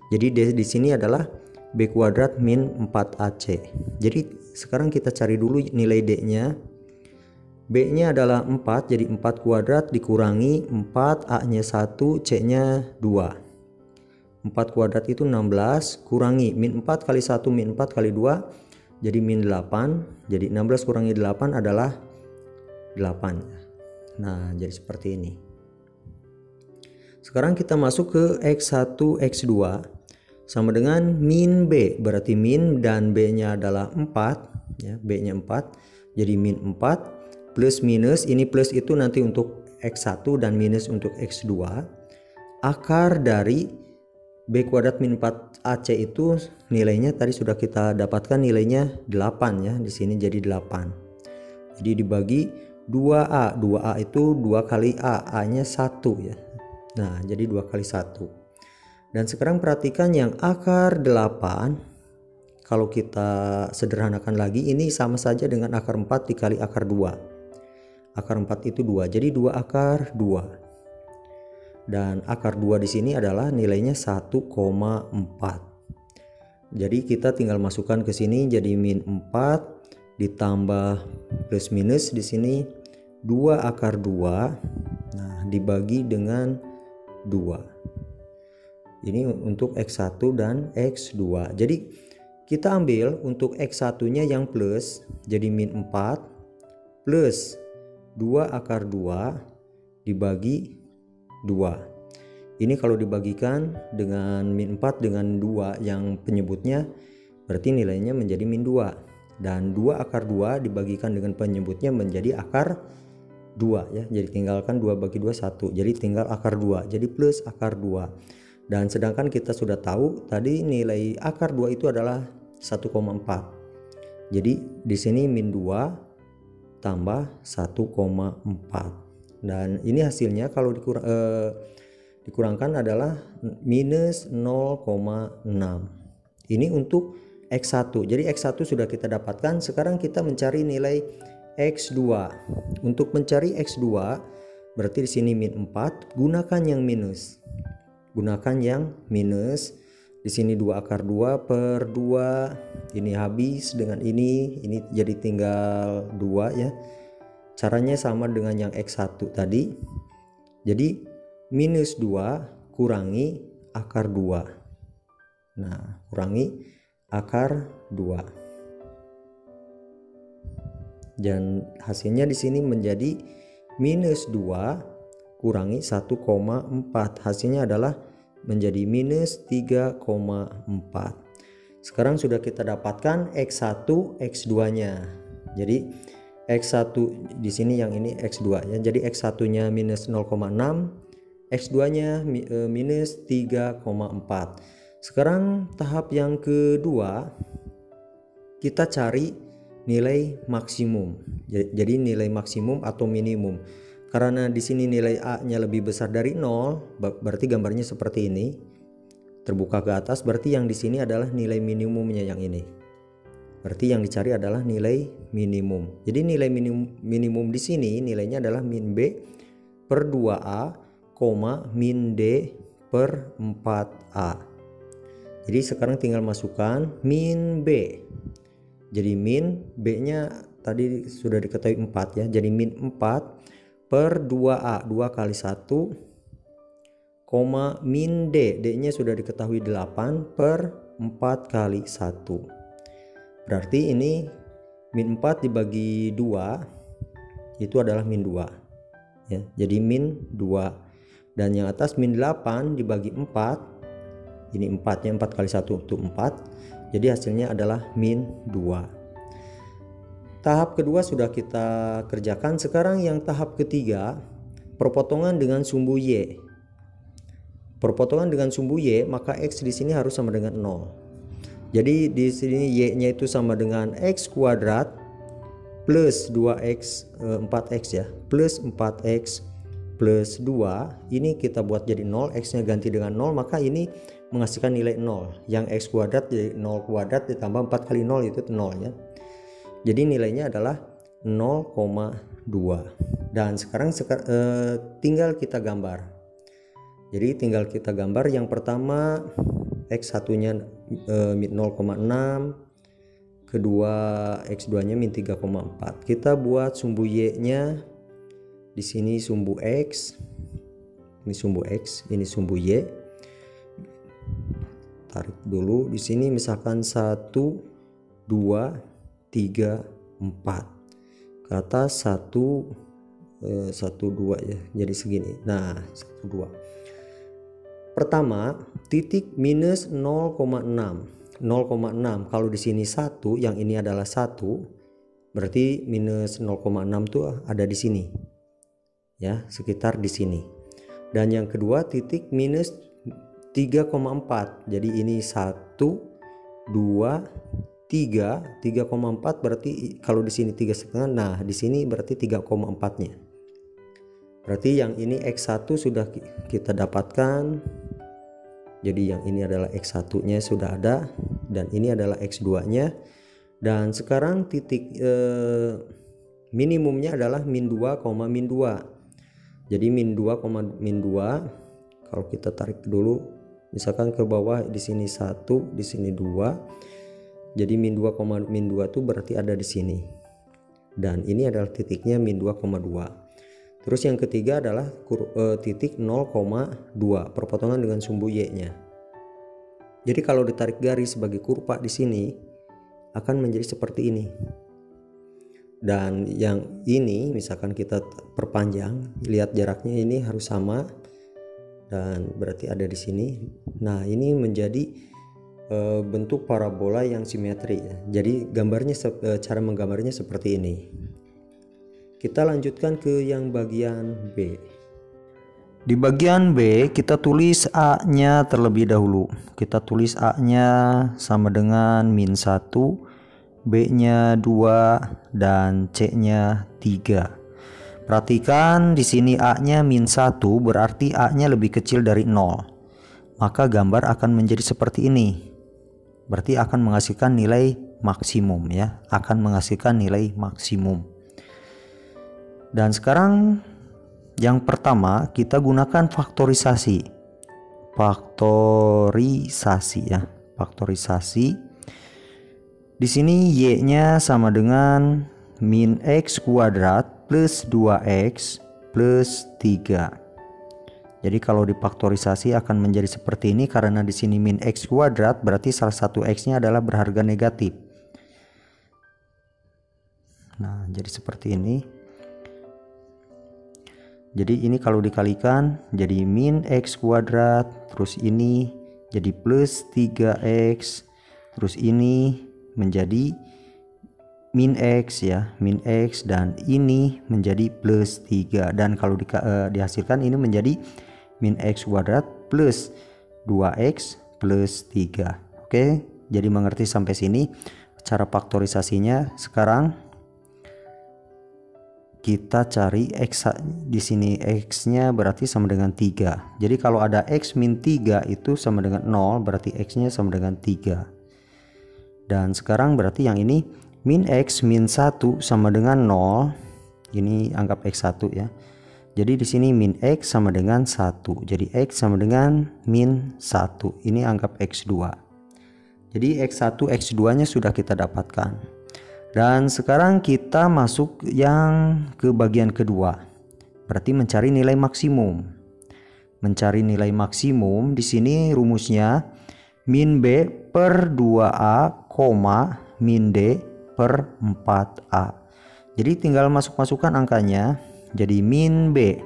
Jadi di sini adalah B kuadrat min 4AC. Jadi sekarang kita cari dulu nilai D-nya. B-nya adalah 4, jadi 4 kuadrat dikurangi 4, A-nya 1, C-nya 2. 4 kuadrat itu 16, kurangi min 4 kali 1 min 4 kali 2 jadi min 8. Jadi 16 kurangi 8 adalah 8. Nah, jadi seperti ini. Sekarang kita masuk ke X1 X2 sama dengan min B, berarti min dan B-nya adalah 4 ya, B-nya 4. Jadi min 4 plus minus, ini plus itu nanti untuk X1 dan minus untuk X2. Akar dari B kuadrat min 4AC itu nilainya tadi sudah kita dapatkan, nilainya 8 ya. Di sini jadi 8. Jadi dibagi 2A. 2A itu 2 kali A. A-nya 1 ya. Nah, jadi 2 kali 1. Dan sekarang perhatikan yang akar 8. Kalau kita sederhanakan lagi, ini sama saja dengan akar 4 dikali akar 2. Akar 4 itu 2. Jadi 2 akar 2. Dan akar 2 di sini adalah nilainya 1,4. Jadi kita tinggal masukkan ke sini jadi min 4 ditambah plus minus di sini 2 akar 2. Nah, dibagi dengan 2. Ini untuk X1 dan X2. Jadi kita ambil untuk X1-nya yang plus, jadi min 4 plus 2 akar 2 dibagi 2. Ini kalau dibagikan dengan min 4 dengan 2 yang penyebutnya, berarti nilainya menjadi min 2. Dan 2 akar 2 dibagikan dengan penyebutnya menjadi akar 2 ya. Jadi tinggalkan 2 bagi 2 1. Jadi tinggal akar 2. Jadi plus akar 2. Dan sedangkan kita sudah tahu tadi nilai akar 2 itu adalah 1,4. Jadi di sini min 2 tambah 1,4. Dan ini hasilnya kalau dikurangkan adalah minus 0,6. Ini untuk X1. Jadi X1 sudah kita dapatkan. Sekarang kita mencari nilai X2. Untuk mencari X2 berarti di sini min 4, gunakan yang minus. Gunakan yang minus. Di sini 2 akar 2 per 2. Ini habis dengan ini jadi tinggal 2 ya. Caranya sama dengan yang X1 tadi. Jadi minus 2 kurangi akar 2. Nah, kurangi akar 2. Dan hasilnya di sini menjadi minus 2 kurangi 1,4. Hasilnya adalah menjadi minus 3,4. Sekarang sudah kita dapatkan X1, X2-nya. Jadi X1 di sini yang ini X2 ya. Jadi X1-nya minus 0,6, X2-nya minus 3,4. Sekarang tahap yang kedua, kita cari nilai maksimum. Jadi nilai maksimum atau minimum. Karena di sini nilai A-nya lebih besar dari 0, berarti gambarnya seperti ini. Terbuka ke atas, berarti yang di sini adalah nilai minimumnya yang ini. Berarti yang dicari adalah nilai minimum. Jadi nilai minimum di sini nilainya adalah min B per 2A, min D per 4A. Jadi sekarang tinggal masukkan min B. Jadi min B-nya tadi sudah diketahui 4 ya. Jadi min 4 per 2A, 2 kali 1, min D. D-nya sudah diketahui 8 per 4 kali 1. Berarti ini min 4 dibagi 2 itu adalah min 2 ya. Jadi min 2. Dan yang atas min 8 dibagi 4. Ini 4 nya 4 kali 1 itu 4. Jadi hasilnya adalah min 2. Tahap kedua sudah kita kerjakan. Sekarang yang tahap ketiga, perpotongan dengan sumbu Y. Perpotongan dengan sumbu Y, maka X di sini harus sama dengan 0. Jadi di sini Y-nya itu sama dengan X kuadrat plus 2X 4X ya, plus 4X plus 2. Ini kita buat jadi 0, X-nya ganti dengan 0, maka ini menghasilkan nilai 0. Yang X kuadrat jadi 0 kuadrat ditambah 4 kali 0 itu 0 ya. Jadi nilainya adalah 0,2. Dan sekarang tinggal kita gambar. Jadi tinggal kita gambar. Yang pertama X1-nya min 0,6, kedua X2-nya min 3,4. Kita buat sumbu Y-nya. Di sini sumbu X. Ini sumbu X, ini sumbu Y. Tarik dulu di sini misalkan 1 2 3 4. Ke atas 1 2 ya. Jadi segini. Nah, 1 2. Pertama, titik minus 0,6. 0,6 kalau di sini 1, yang ini adalah 1, berarti minus 0,6 tuh ada di sini. Ya, sekitar di sini. Dan yang kedua titik minus 3,4. Jadi ini 1 2 3, 3,4 berarti kalau di sini 3,5. Nah, di sini berarti 3,4-nya. Berarti yang ini X1 sudah kita dapatkan. Jadi yang ini adalah X1-nya sudah ada, dan ini adalah X2-nya. Dan sekarang titik minimumnya adalah min 2, min 2. Jadi min 2, min 2. Kalau kita tarik dulu, misalkan ke bawah di sini 1, di sini 2. Jadi min 2, min 2 itu berarti ada di sini. Dan ini adalah titiknya min 2,2. Terus yang ketiga adalah titik 0,2, perpotongan dengan sumbu Y-nya. Jadi kalau ditarik garis sebagai kurva di sini akan menjadi seperti ini. Dan yang ini misalkan kita perpanjang, lihat jaraknya ini harus sama dan berarti ada di sini. Nah, ini menjadi bentuk parabola yang simetri ya. Jadi gambarnya cara menggambarnya seperti ini. Kita lanjutkan ke yang bagian B. Di bagian B kita tulis A-nya terlebih dahulu. Kita tulis A-nya sama dengan min 1, B-nya 2, dan C-nya 3. Perhatikan di sini A-nya min 1, berarti A-nya lebih kecil dari 0. Maka gambar akan menjadi seperti ini. Berarti akan menghasilkan nilai maksimum ya, akan menghasilkan nilai maksimum. Dan sekarang yang pertama kita gunakan faktorisasi. Faktorisasi ya, faktorisasi. Di sini y-nya sama dengan min x kuadrat plus 2x plus 3. Jadi kalau difaktorisasi akan menjadi seperti ini karena di sini min x kuadrat berarti salah satu x-nya adalah berharga negatif. Nah, jadi seperti ini. Jadi ini kalau dikalikan jadi min x kuadrat, terus ini jadi plus 3x, terus ini menjadi min x ya, min x, dan ini menjadi plus 3. Dan kalau dihasilkan ini menjadi min x kuadrat plus 2x plus 3. Oke, jadi mengerti sampai sini cara faktorisasinya. Sekarang kita cari x di sini, x-nya berarti sama dengan 3. Jadi kalau ada x min 3 itu sama dengan 0, berarti x-nya sama dengan 3. Dan sekarang berarti yang ini min x min 1 sama dengan 0. Ini anggap x1 ya. Jadi di sini min x sama dengan 1. Jadi x sama dengan min 1. Ini anggap x2. Jadi x1, x2-nya sudah kita dapatkan. Dan sekarang kita masuk yang ke bagian kedua. Berarti mencari nilai maksimum. Mencari nilai maksimum di sini rumusnya min b per 2a, min d per 4a. Jadi tinggal masukkan angkanya. Jadi min b,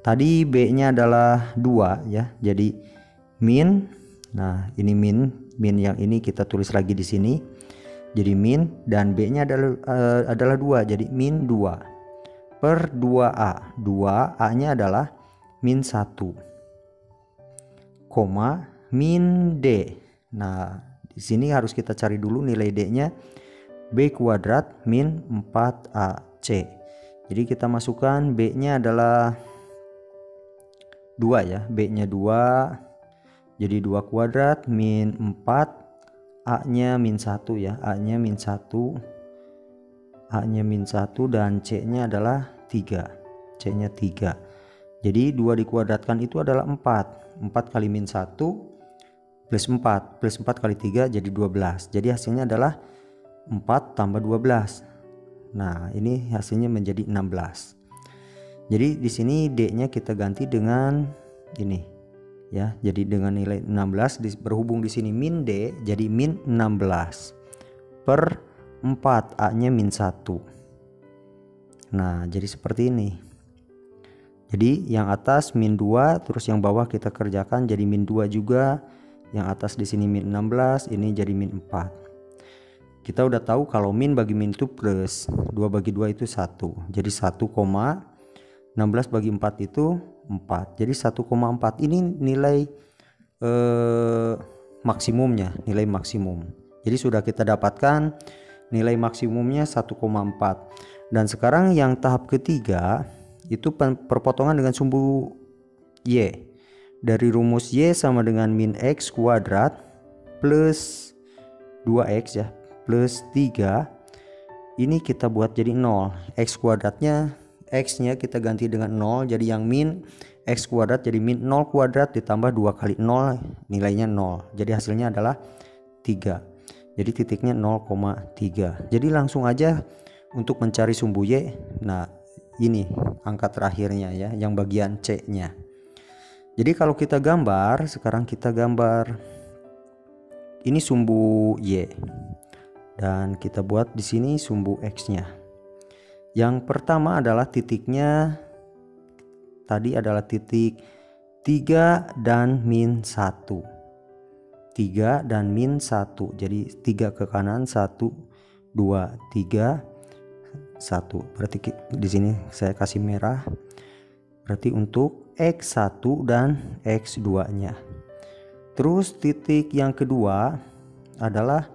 tadi b-nya adalah 2 ya. Jadi min, nah ini min yang ini kita tulis lagi di sini. Jadi min, dan b-nya adalah 2. Jadi min 2 per 2a. 2a-nya adalah min 1, min d. Nah, di sini harus kita cari dulu nilai d-nya, b kuadrat min 4ac. Jadi kita masukkan b-nya adalah 2 ya, b-nya 2. Jadi 2 kuadrat min 4, a-nya min 1 ya, a-nya min 1, a-nya min 1, dan c-nya adalah 3. C-nya 3. Jadi 2 dikuadratkan itu adalah 4. 4 kali min 1 plus 4. Plus 4 kali 3 jadi 12. Jadi hasilnya adalah 4 tambah 12. Nah, ini hasilnya menjadi 16. Jadi di sini D-nya kita ganti dengan ini ya. Jadi dengan nilai 16 berhubung di sini min D, jadi min 16 per 4, A-nya min 1. Nah, jadi seperti ini. Jadi yang atas min 2, terus yang bawah kita kerjakan jadi min 2 juga. Yang atas di sini min 16, ini jadi min 4. Kita udah tahu kalau min bagi min itu plus, 2 bagi 2 itu 1. Jadi 1,16 bagi 4 itu 4. Jadi 1,4 ini nilai maksimumnya, nilai maksimum. Jadi sudah kita dapatkan nilai maksimumnya 1,4. Dan sekarang yang tahap ketiga itu perpotongan dengan sumbu y. Dari rumus y sama dengan min x kuadrat plus 2x ya, plus 3. Ini kita buat jadi 0. X kuadratnya, x-nya kita ganti dengan 0. Jadi yang min x kuadrat jadi min 0 kuadrat ditambah 2 kali 0, nilainya 0. Jadi hasilnya adalah 3. Jadi titiknya 0,3. Jadi langsung aja untuk mencari sumbu y. Nah, ini angka terakhirnya ya, yang bagian C-nya. Jadi kalau kita gambar, sekarang kita gambar ini sumbu y. Dan kita buat di sini sumbu x-nya. Yang pertama adalah titiknya tadi adalah titik 3 dan min 1. 3 dan min 1. Jadi 3 ke kanan, 1, 2, 3, 1. Berarti di sini saya kasih merah. Berarti untuk x1 dan x2-nya. Terus titik yang kedua adalah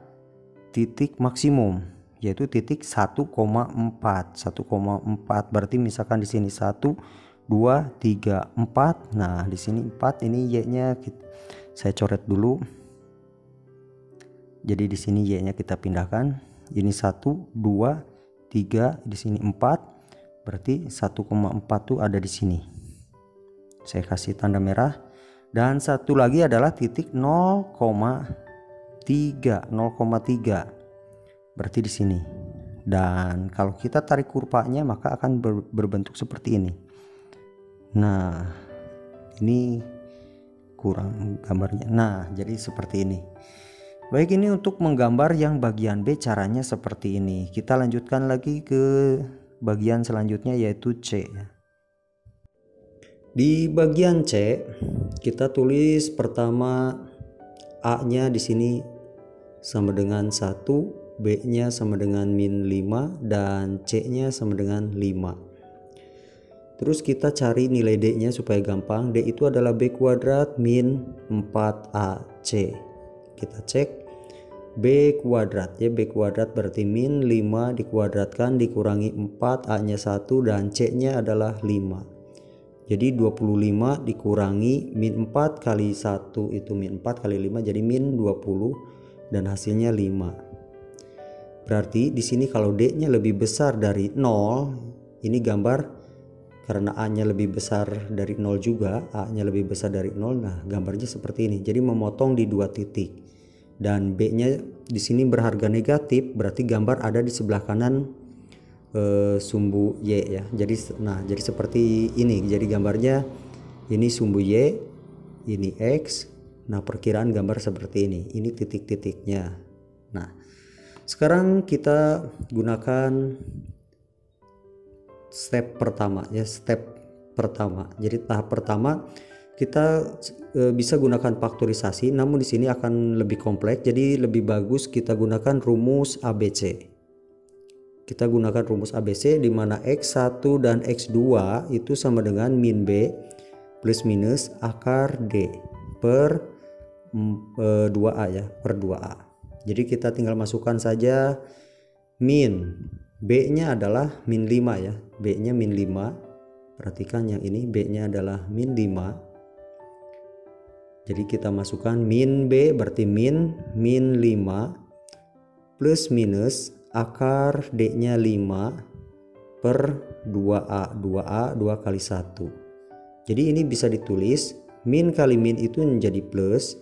titik maksimum yaitu titik 1,4 berarti misalkan di sini 1 2 3 4. Nah di sini 4, ini Y nya saya coret dulu. Jadi di sini Y nya kita pindahkan, ini 1 2 3, di sini 4, berarti 1,4 tuh ada di sini. Saya kasih tanda merah. Dan satu lagi adalah titik 0,3 berarti di sini. Dan kalau kita tarik kurvanya maka akan berbentuk seperti ini. Nah ini kurang gambarnya. Nah jadi seperti ini. Baik, ini untuk menggambar yang bagian B caranya seperti ini. Kita lanjutkan lagi ke bagian selanjutnya yaitu C. Di bagian C kita tulis pertama A-nya di sini sama dengan 1, B-nya sama dengan -5 dan C-nya sama dengan 5. Terus kita cari nilai D-nya supaya gampang. D itu adalah B kuadrat min 4AC. Kita cek B kuadrat ya, B kuadrat berarti min 5 dikuadratkan dikurangi 4, A nya 1 dan C nya adalah 5. Jadi 25 dikurangi min 4 kali 1 itu min 4 kali 5 jadi min 20 dan hasilnya 5. Berarti di sini kalau D nya lebih besar dari 0, ini gambar karena A nya lebih besar dari 0 juga, A nya lebih besar dari 0. Nah gambarnya seperti ini, jadi memotong di 2 titik. Dan B nya di sini berharga negatif, berarti gambar ada di sebelah kanan sumbu Y ya. Jadi seperti ini. Jadi gambarnya ini sumbu Y, ini X. Nah perkiraan gambar seperti ini. Ini titik-titiknya. Nah sekarang kita gunakan step pertama ya, Jadi tahap pertama kita bisa gunakan faktorisasi, namun di sini akan lebih kompleks, jadi lebih bagus kita gunakan rumus ABC. Kita gunakan rumus ABC di mana X1 dan X2 itu sama dengan min B plus minus akar D per 2A ya, per 2A. Jadi kita tinggal masukkan saja min B-nya adalah min 5 ya, B-nya min 5. Perhatikan yang ini B-nya adalah min 5. Jadi kita masukkan min B berarti min 5 plus minus akar D-nya 5 per 2A. 2 kali 1. Jadi ini bisa ditulis min kali min itu menjadi plus.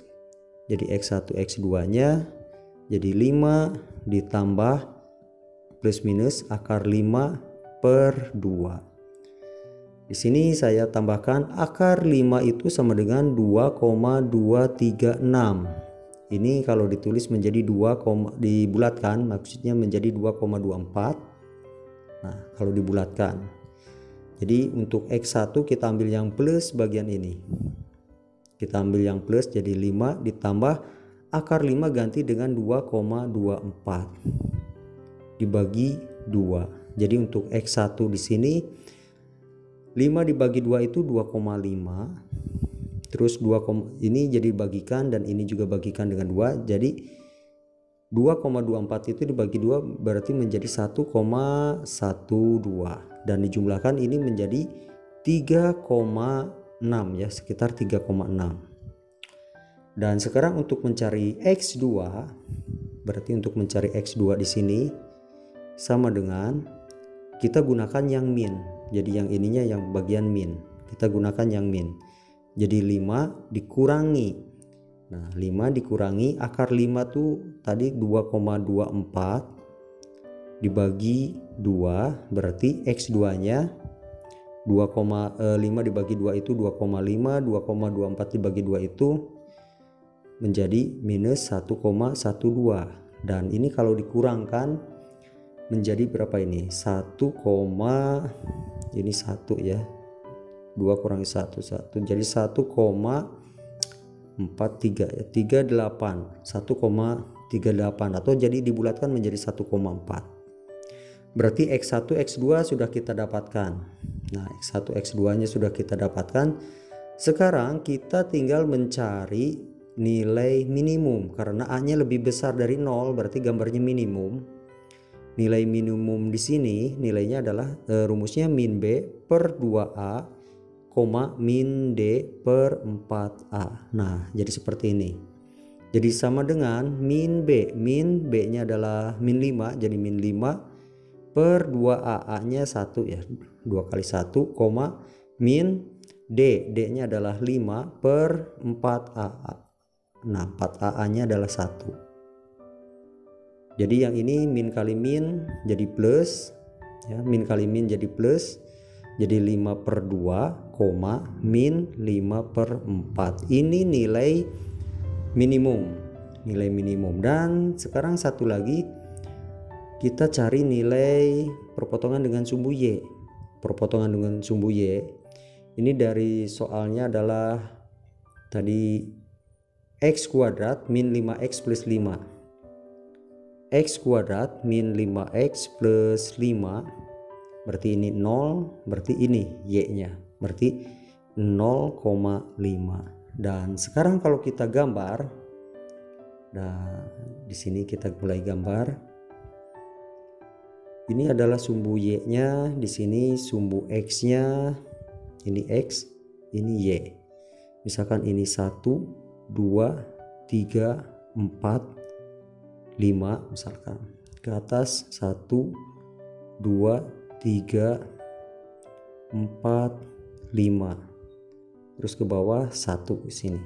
Jadi X1 X2 nya jadi 5 ditambah plus minus akar 5 per 2. Di sini saya tambahkan akar 5 itu sama dengan 2,236. Ini kalau ditulis menjadi 2, dibulatkan maksudnya menjadi 2,24. Nah, kalau dibulatkan. Jadi untuk X1 kita ambil yang plus bagian ini. Kita ambil yang plus jadi 5 ditambah akar 5 ganti dengan 2,24 dibagi 2. Jadi untuk X1 di sini 5 dibagi 2 itu 2,5. Terus 2, ini jadi bagikan dan ini juga bagikan dengan 2. Jadi 2,24 itu dibagi 2 berarti menjadi 1,12 dan dijumlahkan ini menjadi 3,6 ya, sekitar 3,6. Dan sekarang untuk mencari X2, berarti untuk mencari X2 di sini sama dengan kita gunakan yang min. Jadi yang ininya yang bagian min. Kita gunakan yang min. Jadi 5 dikurangi. Nah, 5 dikurangi akar 5 tuh tadi 2,24 dibagi 2 berarti X2-nya 2,5 dibagi 2 itu 2,5, 2,24 dibagi 2 itu menjadi minus 1,12. Dan ini kalau dikurangkan menjadi berapa ini? 1, ini 1 ya. 2 kurangi 1 jadi 1,43 ya, 38 atau jadi dibulatkan menjadi 1,4. Berarti X1 X2 sudah kita dapatkan. Nah X1 X2 nya sudah kita dapatkan. Sekarang kita tinggal mencari nilai minimum karena A nya lebih besar dari 0 berarti gambarnya minimum. nilai minimum di sini nilainya adalah rumusnya min B per 2A, min D per 4A. Nah, jadi seperti ini. Jadi sama dengan min B-nya adalah min 5, jadi min 5 per 2A, A-nya 1 ya, 2 kali 1, min D-nya adalah 5 per 4A. Nah, 4A-nya adalah 1. Jadi yang ini min kali min jadi plus ya, min kali min jadi plus, jadi 5 per 2, min 5 per 4. Ini nilai minimum, dan sekarang satu lagi kita cari nilai perpotongan dengan sumbu Y. Perpotongan dengan sumbu Y ini dari soalnya adalah tadi X kuadrat min 5X plus 5, X kuadrat min 5X plus 5, berarti ini 0, berarti ini Y nya berarti 0,5. Dan sekarang kalau kita gambar, nah di sini kita mulai gambar. Ini adalah sumbu Y nya, di sini sumbu X nya, ini X, ini Y. Misalkan ini 1, 2, 3, 4, 5 misalkan. Ke atas 1, 2, 3, 4, 5. Terus ke bawah 1 di sini.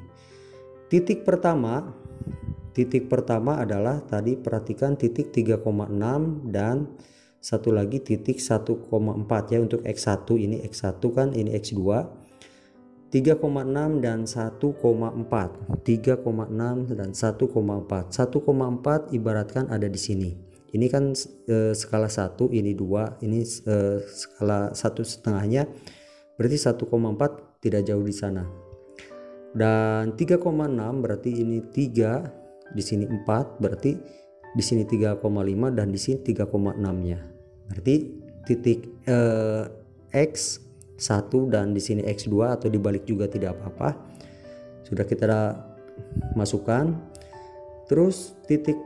Titik pertama adalah tadi perhatikan titik 3,6 dan satu lagi titik 1,4 ya untuk X1, ini X1 kan, ini X2. 3,6 dan 1,4, 3,6 dan 1,4. 1,4 ibaratkan ada di sini. Ini kan skala 1, ini 2, ini skala 1,5-nya, berarti 1,4 tidak jauh di sana. Dan 3,6 berarti ini 3, di sini 4, berarti di sini 3,5 dan di sini 3,6-nya. Berarti titik X 1 dan di sini X2 atau dibalik juga tidak apa-apa. Sudah kita masukkan. Terus titik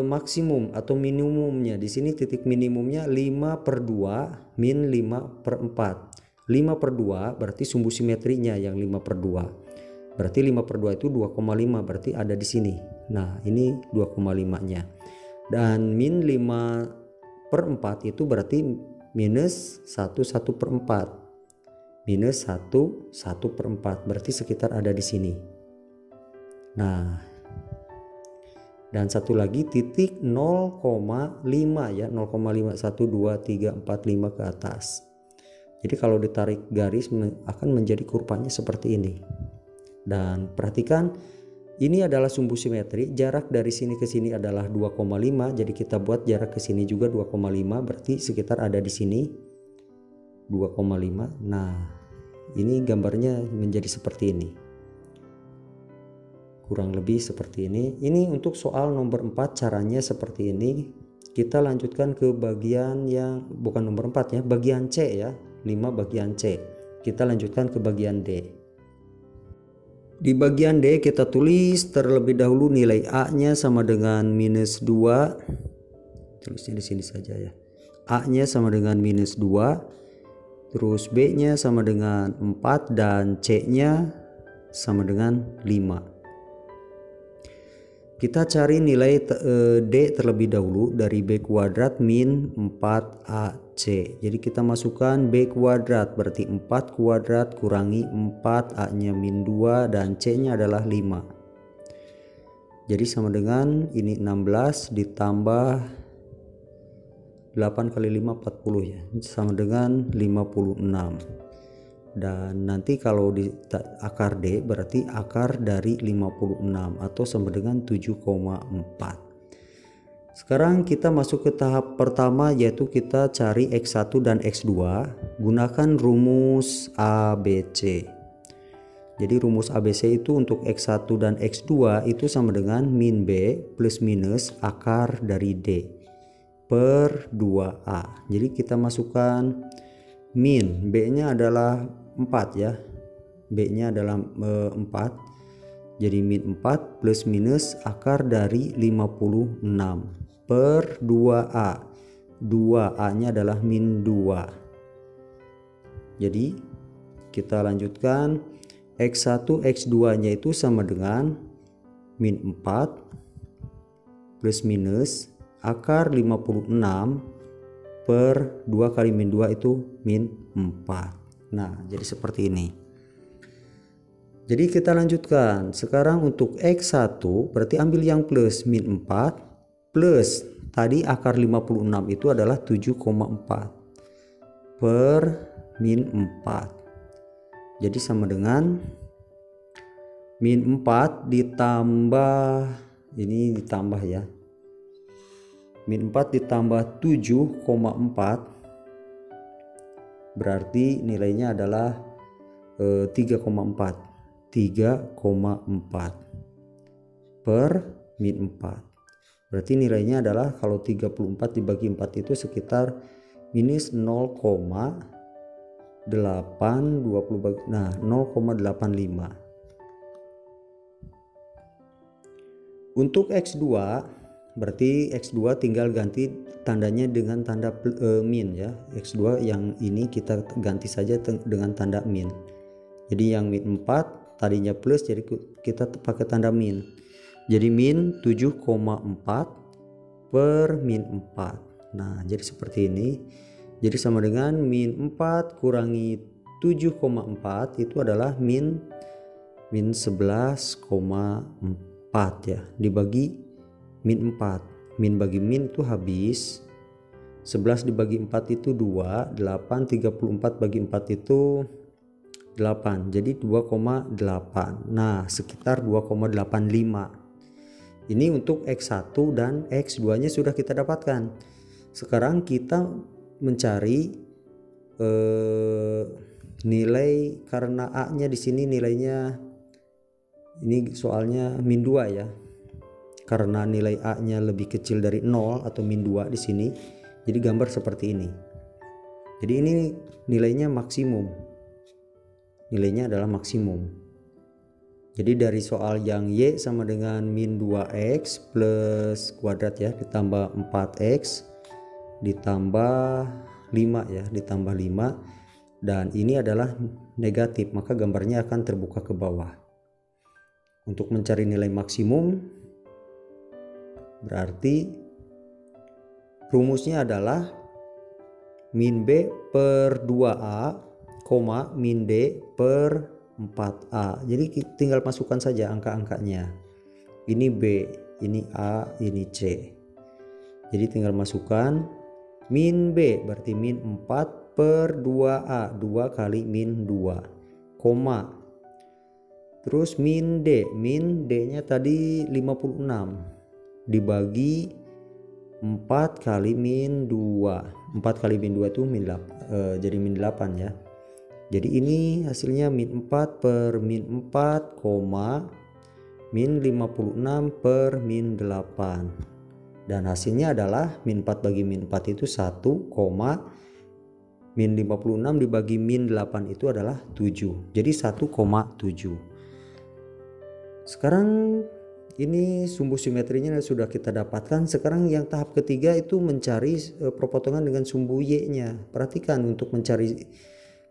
maksimum atau minimumnya di sini, titik minimumnya 5 per 2 min 5 per 4. 5 per 2 berarti sumbu simetrinya yang 5 per 2. Berarti 5 per 2 itu 2,5, berarti ada di sini. Nah, ini 2,5-nya. Dan min 5 per 4 itu berarti minus 1 per 4. Minus 1 per 4, berarti sekitar ada di sini. Nah, dan satu lagi titik 0,5 ya, 0,5, 1, 2, 3, 4, 5 ke atas. Jadi kalau ditarik garis akan menjadi kurvanya seperti ini. Dan perhatikan ini adalah sumbu simetri, jarak dari sini ke sini adalah 2,5, jadi kita buat jarak ke sini juga 2,5, berarti sekitar ada di sini 2,5. Nah, ini gambarnya menjadi seperti ini, kurang lebih seperti ini. Ini untuk soal nomor 4 caranya seperti ini. Kita lanjutkan ke bagian yang bukan nomor 4 ya, bagian C ya, 5 bagian C. Kita lanjutkan ke bagian D. Di bagian D kita tulis terlebih dahulu nilai A nya sama dengan minus 2, tulisnya di sini saja ya. A nya sama dengan minus 2, terus B nya sama dengan 4 dan C nya sama dengan 5. Kita cari nilai D terlebih dahulu dari B kuadrat min 4AC. Jadi kita masukkan B kuadrat berarti 4 kuadrat kurangi 4, A nya min 2 dan C nya adalah 5. Jadi sama dengan ini 16 ditambah 8 kali 5 40 ya, sama dengan 56. Dan nanti kalau di akar D berarti akar dari 56 atau sama dengan 7,4. Sekarang kita masuk ke tahap pertama, yaitu kita cari X1 dan X2 gunakan rumus ABC. Jadi rumus ABC itu untuk X1 dan X2 itu sama dengan min B plus minus akar dari D per 2A. Jadi kita masukkan min, B nya adalah 4 ya, B nya adalah 4, jadi min 4 plus minus akar dari 56 per 2A. 2, A nya adalah min 2. Jadi kita lanjutkan, X1 X2 nya itu sama dengan min 4 plus minus akar 56 per 2 kali min 2 itu min 4. Nah jadi seperti ini. Jadi kita lanjutkan. Sekarang untuk X1 berarti ambil yang plus, min 4 plus tadi akar 56 itu adalah 7,4 per min 4. Jadi sama dengan min 4 ditambah, ini ditambah ya, min 4 ditambah 7,4 berarti nilainya adalah 3,4 per min 4. Berarti nilainya adalah kalau 34 dibagi 4 itu sekitar minus 0,820 bagi, nah 0,85. Untuk X2 berarti X2 tinggal ganti tandanya dengan tanda min ya. X2 yang ini kita ganti saja dengan tanda min. Jadi yang min 4 tadinya plus, jadi kita pakai tanda min. Jadi min 7,4 per min 4. Nah jadi seperti ini. Jadi sama dengan min 4 kurangi 7,4 itu adalah min 11,4 ya, dibagi min 4. Min bagi min itu habis, 11 dibagi 4 itu 2, 8, 34 bagi 4 itu 8, jadi 2,8. Nah sekitar 2,85. Ini untuk X1 dan X2 nya sudah kita dapatkan. Sekarang kita mencari nilai, karena A nya di sini nilainya, ini soalnya min 2 ya, karena nilai A nya lebih kecil dari 0 atau min 2 di sini, jadi gambar seperti ini. Jadi ini nilainya maksimum, nilainya adalah maksimum. Jadi dari soal yang Y sama dengan min 2X plus kuadrat ya, ditambah 4X ditambah 5 ya, ditambah 5, dan ini adalah negatif, maka gambarnya akan terbuka ke bawah. Untuk mencari nilai maksimum berarti rumusnya adalah min B per 2A, min D per 4A. Jadi tinggal masukkan saja angka-angkanya. Ini B, ini A, ini C. Jadi tinggal masukkan min B berarti min 4 per 2A, 2 kali min 2, koma. Terus min D nya tadi 56 dibagi 4 kali min 2. 4 kali min 2 itu min 8, jadi min 8 ya. Jadi ini hasilnya min 4 per min 4, min 56 per min 8. Dan hasilnya adalah min 4 bagi min 4 itu 1, min 56 dibagi min 8 itu adalah 7. Jadi 1,7. Sekarang ini sumbu simetrinya sudah kita dapatkan. Sekarang yang tahap ketiga itu mencari perpotongan dengan sumbu Y-nya. Perhatikan, untuk mencari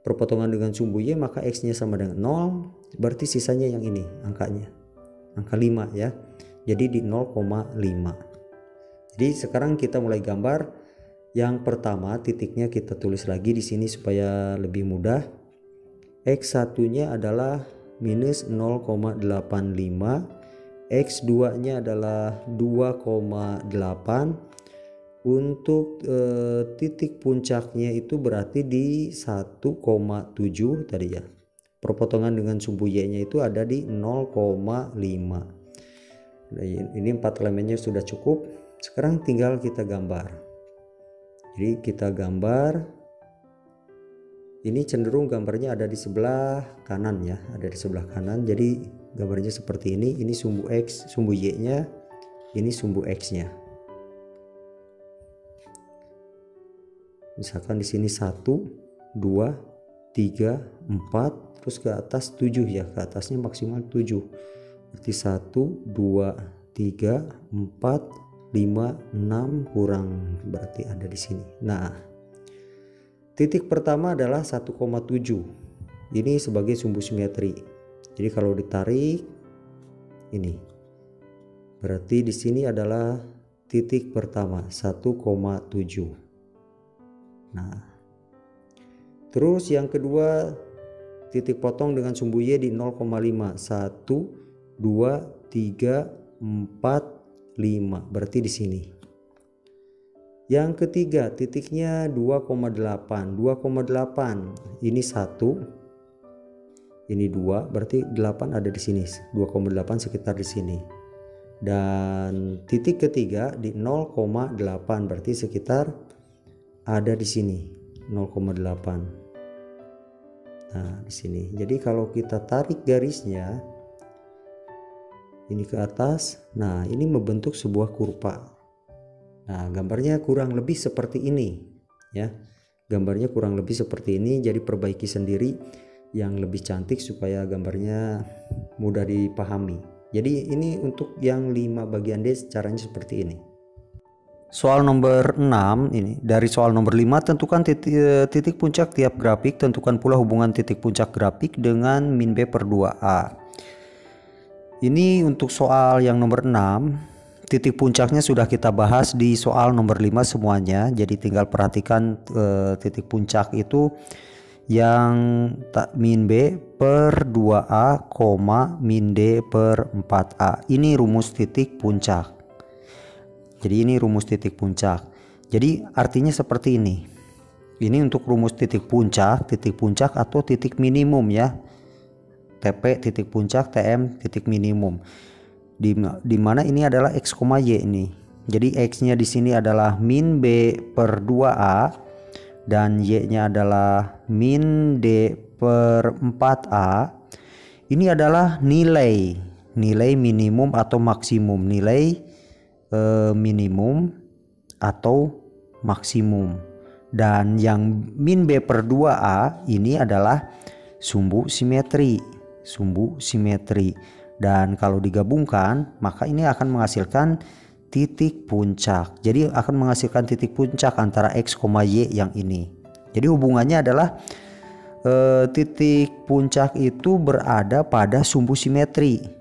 perpotongan dengan sumbu Y maka X-nya sama dengan 0, berarti sisanya yang ini angkanya, angka 5 ya. Jadi di 0,5. Jadi sekarang kita mulai gambar. Yang pertama titiknya kita tulis lagi di sini supaya lebih mudah. X1-nya adalah minus 0,85, X2-nya adalah 2,8. Untuk titik puncaknya itu berarti di 1,7 tadi ya. Perpotongan dengan sumbu Y-nya itu ada di 0,5. Nah, ini 4 elemennya sudah cukup. Sekarang tinggal kita gambar. Jadi kita gambar. Ini cenderung gambarnya ada di sebelah kanan ya, ada di sebelah kanan. Jadi gambarnya seperti ini. Ini sumbu X, sumbu Y-nya, ini sumbu X-nya. Misalkan di sini 1, 2, 3, 4, terus ke atas 7 ya, ke atasnya maksimal 7. Berarti 1, 2, 3, 4, 6 kurang berarti ada di sini. Nah, titik pertama adalah 1,7. Ini sebagai sumbu simetri. Jadi kalau ditarik ini berarti di sini adalah titik pertama 1,7. Nah, terus yang kedua titik potong dengan sumbu Y di 0,5. 1, 2, 3, 4, 5 berarti di sini. Yang ketiga titiknya 2,8. 2,8 ini 1, ini 2 berarti 8 ada di sini. 2,8 sekitar di sini. Dan titik ketiga di 0,8 berarti sekitar ada di sini 0,8. Nah, di sini. Jadi kalau kita tarik garisnya ini ke atas, nah ini membentuk sebuah kurva. Nah, gambarnya kurang lebih seperti ini ya. Gambarnya kurang lebih seperti ini, jadi perbaiki sendiri yang lebih cantik supaya gambarnya mudah dipahami. Jadi ini untuk yang 5 bagian D caranya seperti ini. Soal nomor 6 ini, dari soal nomor 5 tentukan titik puncak tiap grafik, tentukan pula hubungan titik puncak grafik dengan min B per 2A. Ini untuk soal yang nomor 6, titik puncaknya sudah kita bahas di soal nomor 5 semuanya. Jadi tinggal perhatikan titik puncak itu yang min B per 2A, min D per 4A. Ini rumus titik puncak. Jadi ini rumus titik puncak. Jadi artinya seperti ini. Ini untuk rumus titik puncak atau titik minimum ya. TP titik puncak, TM titik minimum. Di mana ini adalah X, Y ini. Jadi X-nya di sini adalah min B per 2A dan Y-nya adalah min D per 4A. Ini adalah nilai minimum atau maksimum, nilai minimum atau maksimum. Dan yang min B per 2A ini adalah sumbu simetri. Dan kalau digabungkan maka ini akan menghasilkan titik puncak. Jadi akan menghasilkan titik puncak antara X, Y yang ini. Jadi hubungannya adalah titik puncak itu berada pada sumbu simetri.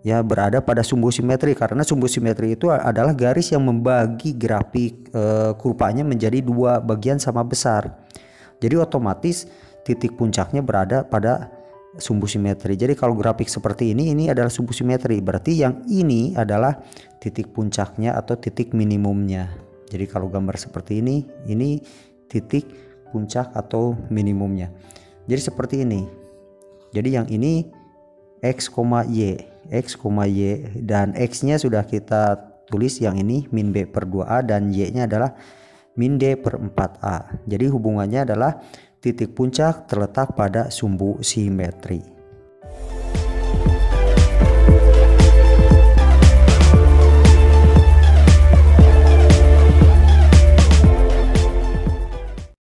Ya, berada pada sumbu simetri karena sumbu simetri itu adalah garis yang membagi grafik kurvanya menjadi 2 bagian sama besar. Jadi otomatis titik puncaknya berada pada sumbu simetri. Jadi kalau grafik seperti ini adalah sumbu simetri, berarti yang ini adalah titik puncaknya atau titik minimumnya. Jadi kalau gambar seperti ini titik puncak atau minimumnya. Jadi seperti ini. Jadi yang ini X, Y dan X-nya sudah kita tulis yang ini min B per 2A dan Y-nya adalah min D per 4A. Jadi hubungannya adalah titik puncak terletak pada sumbu simetri.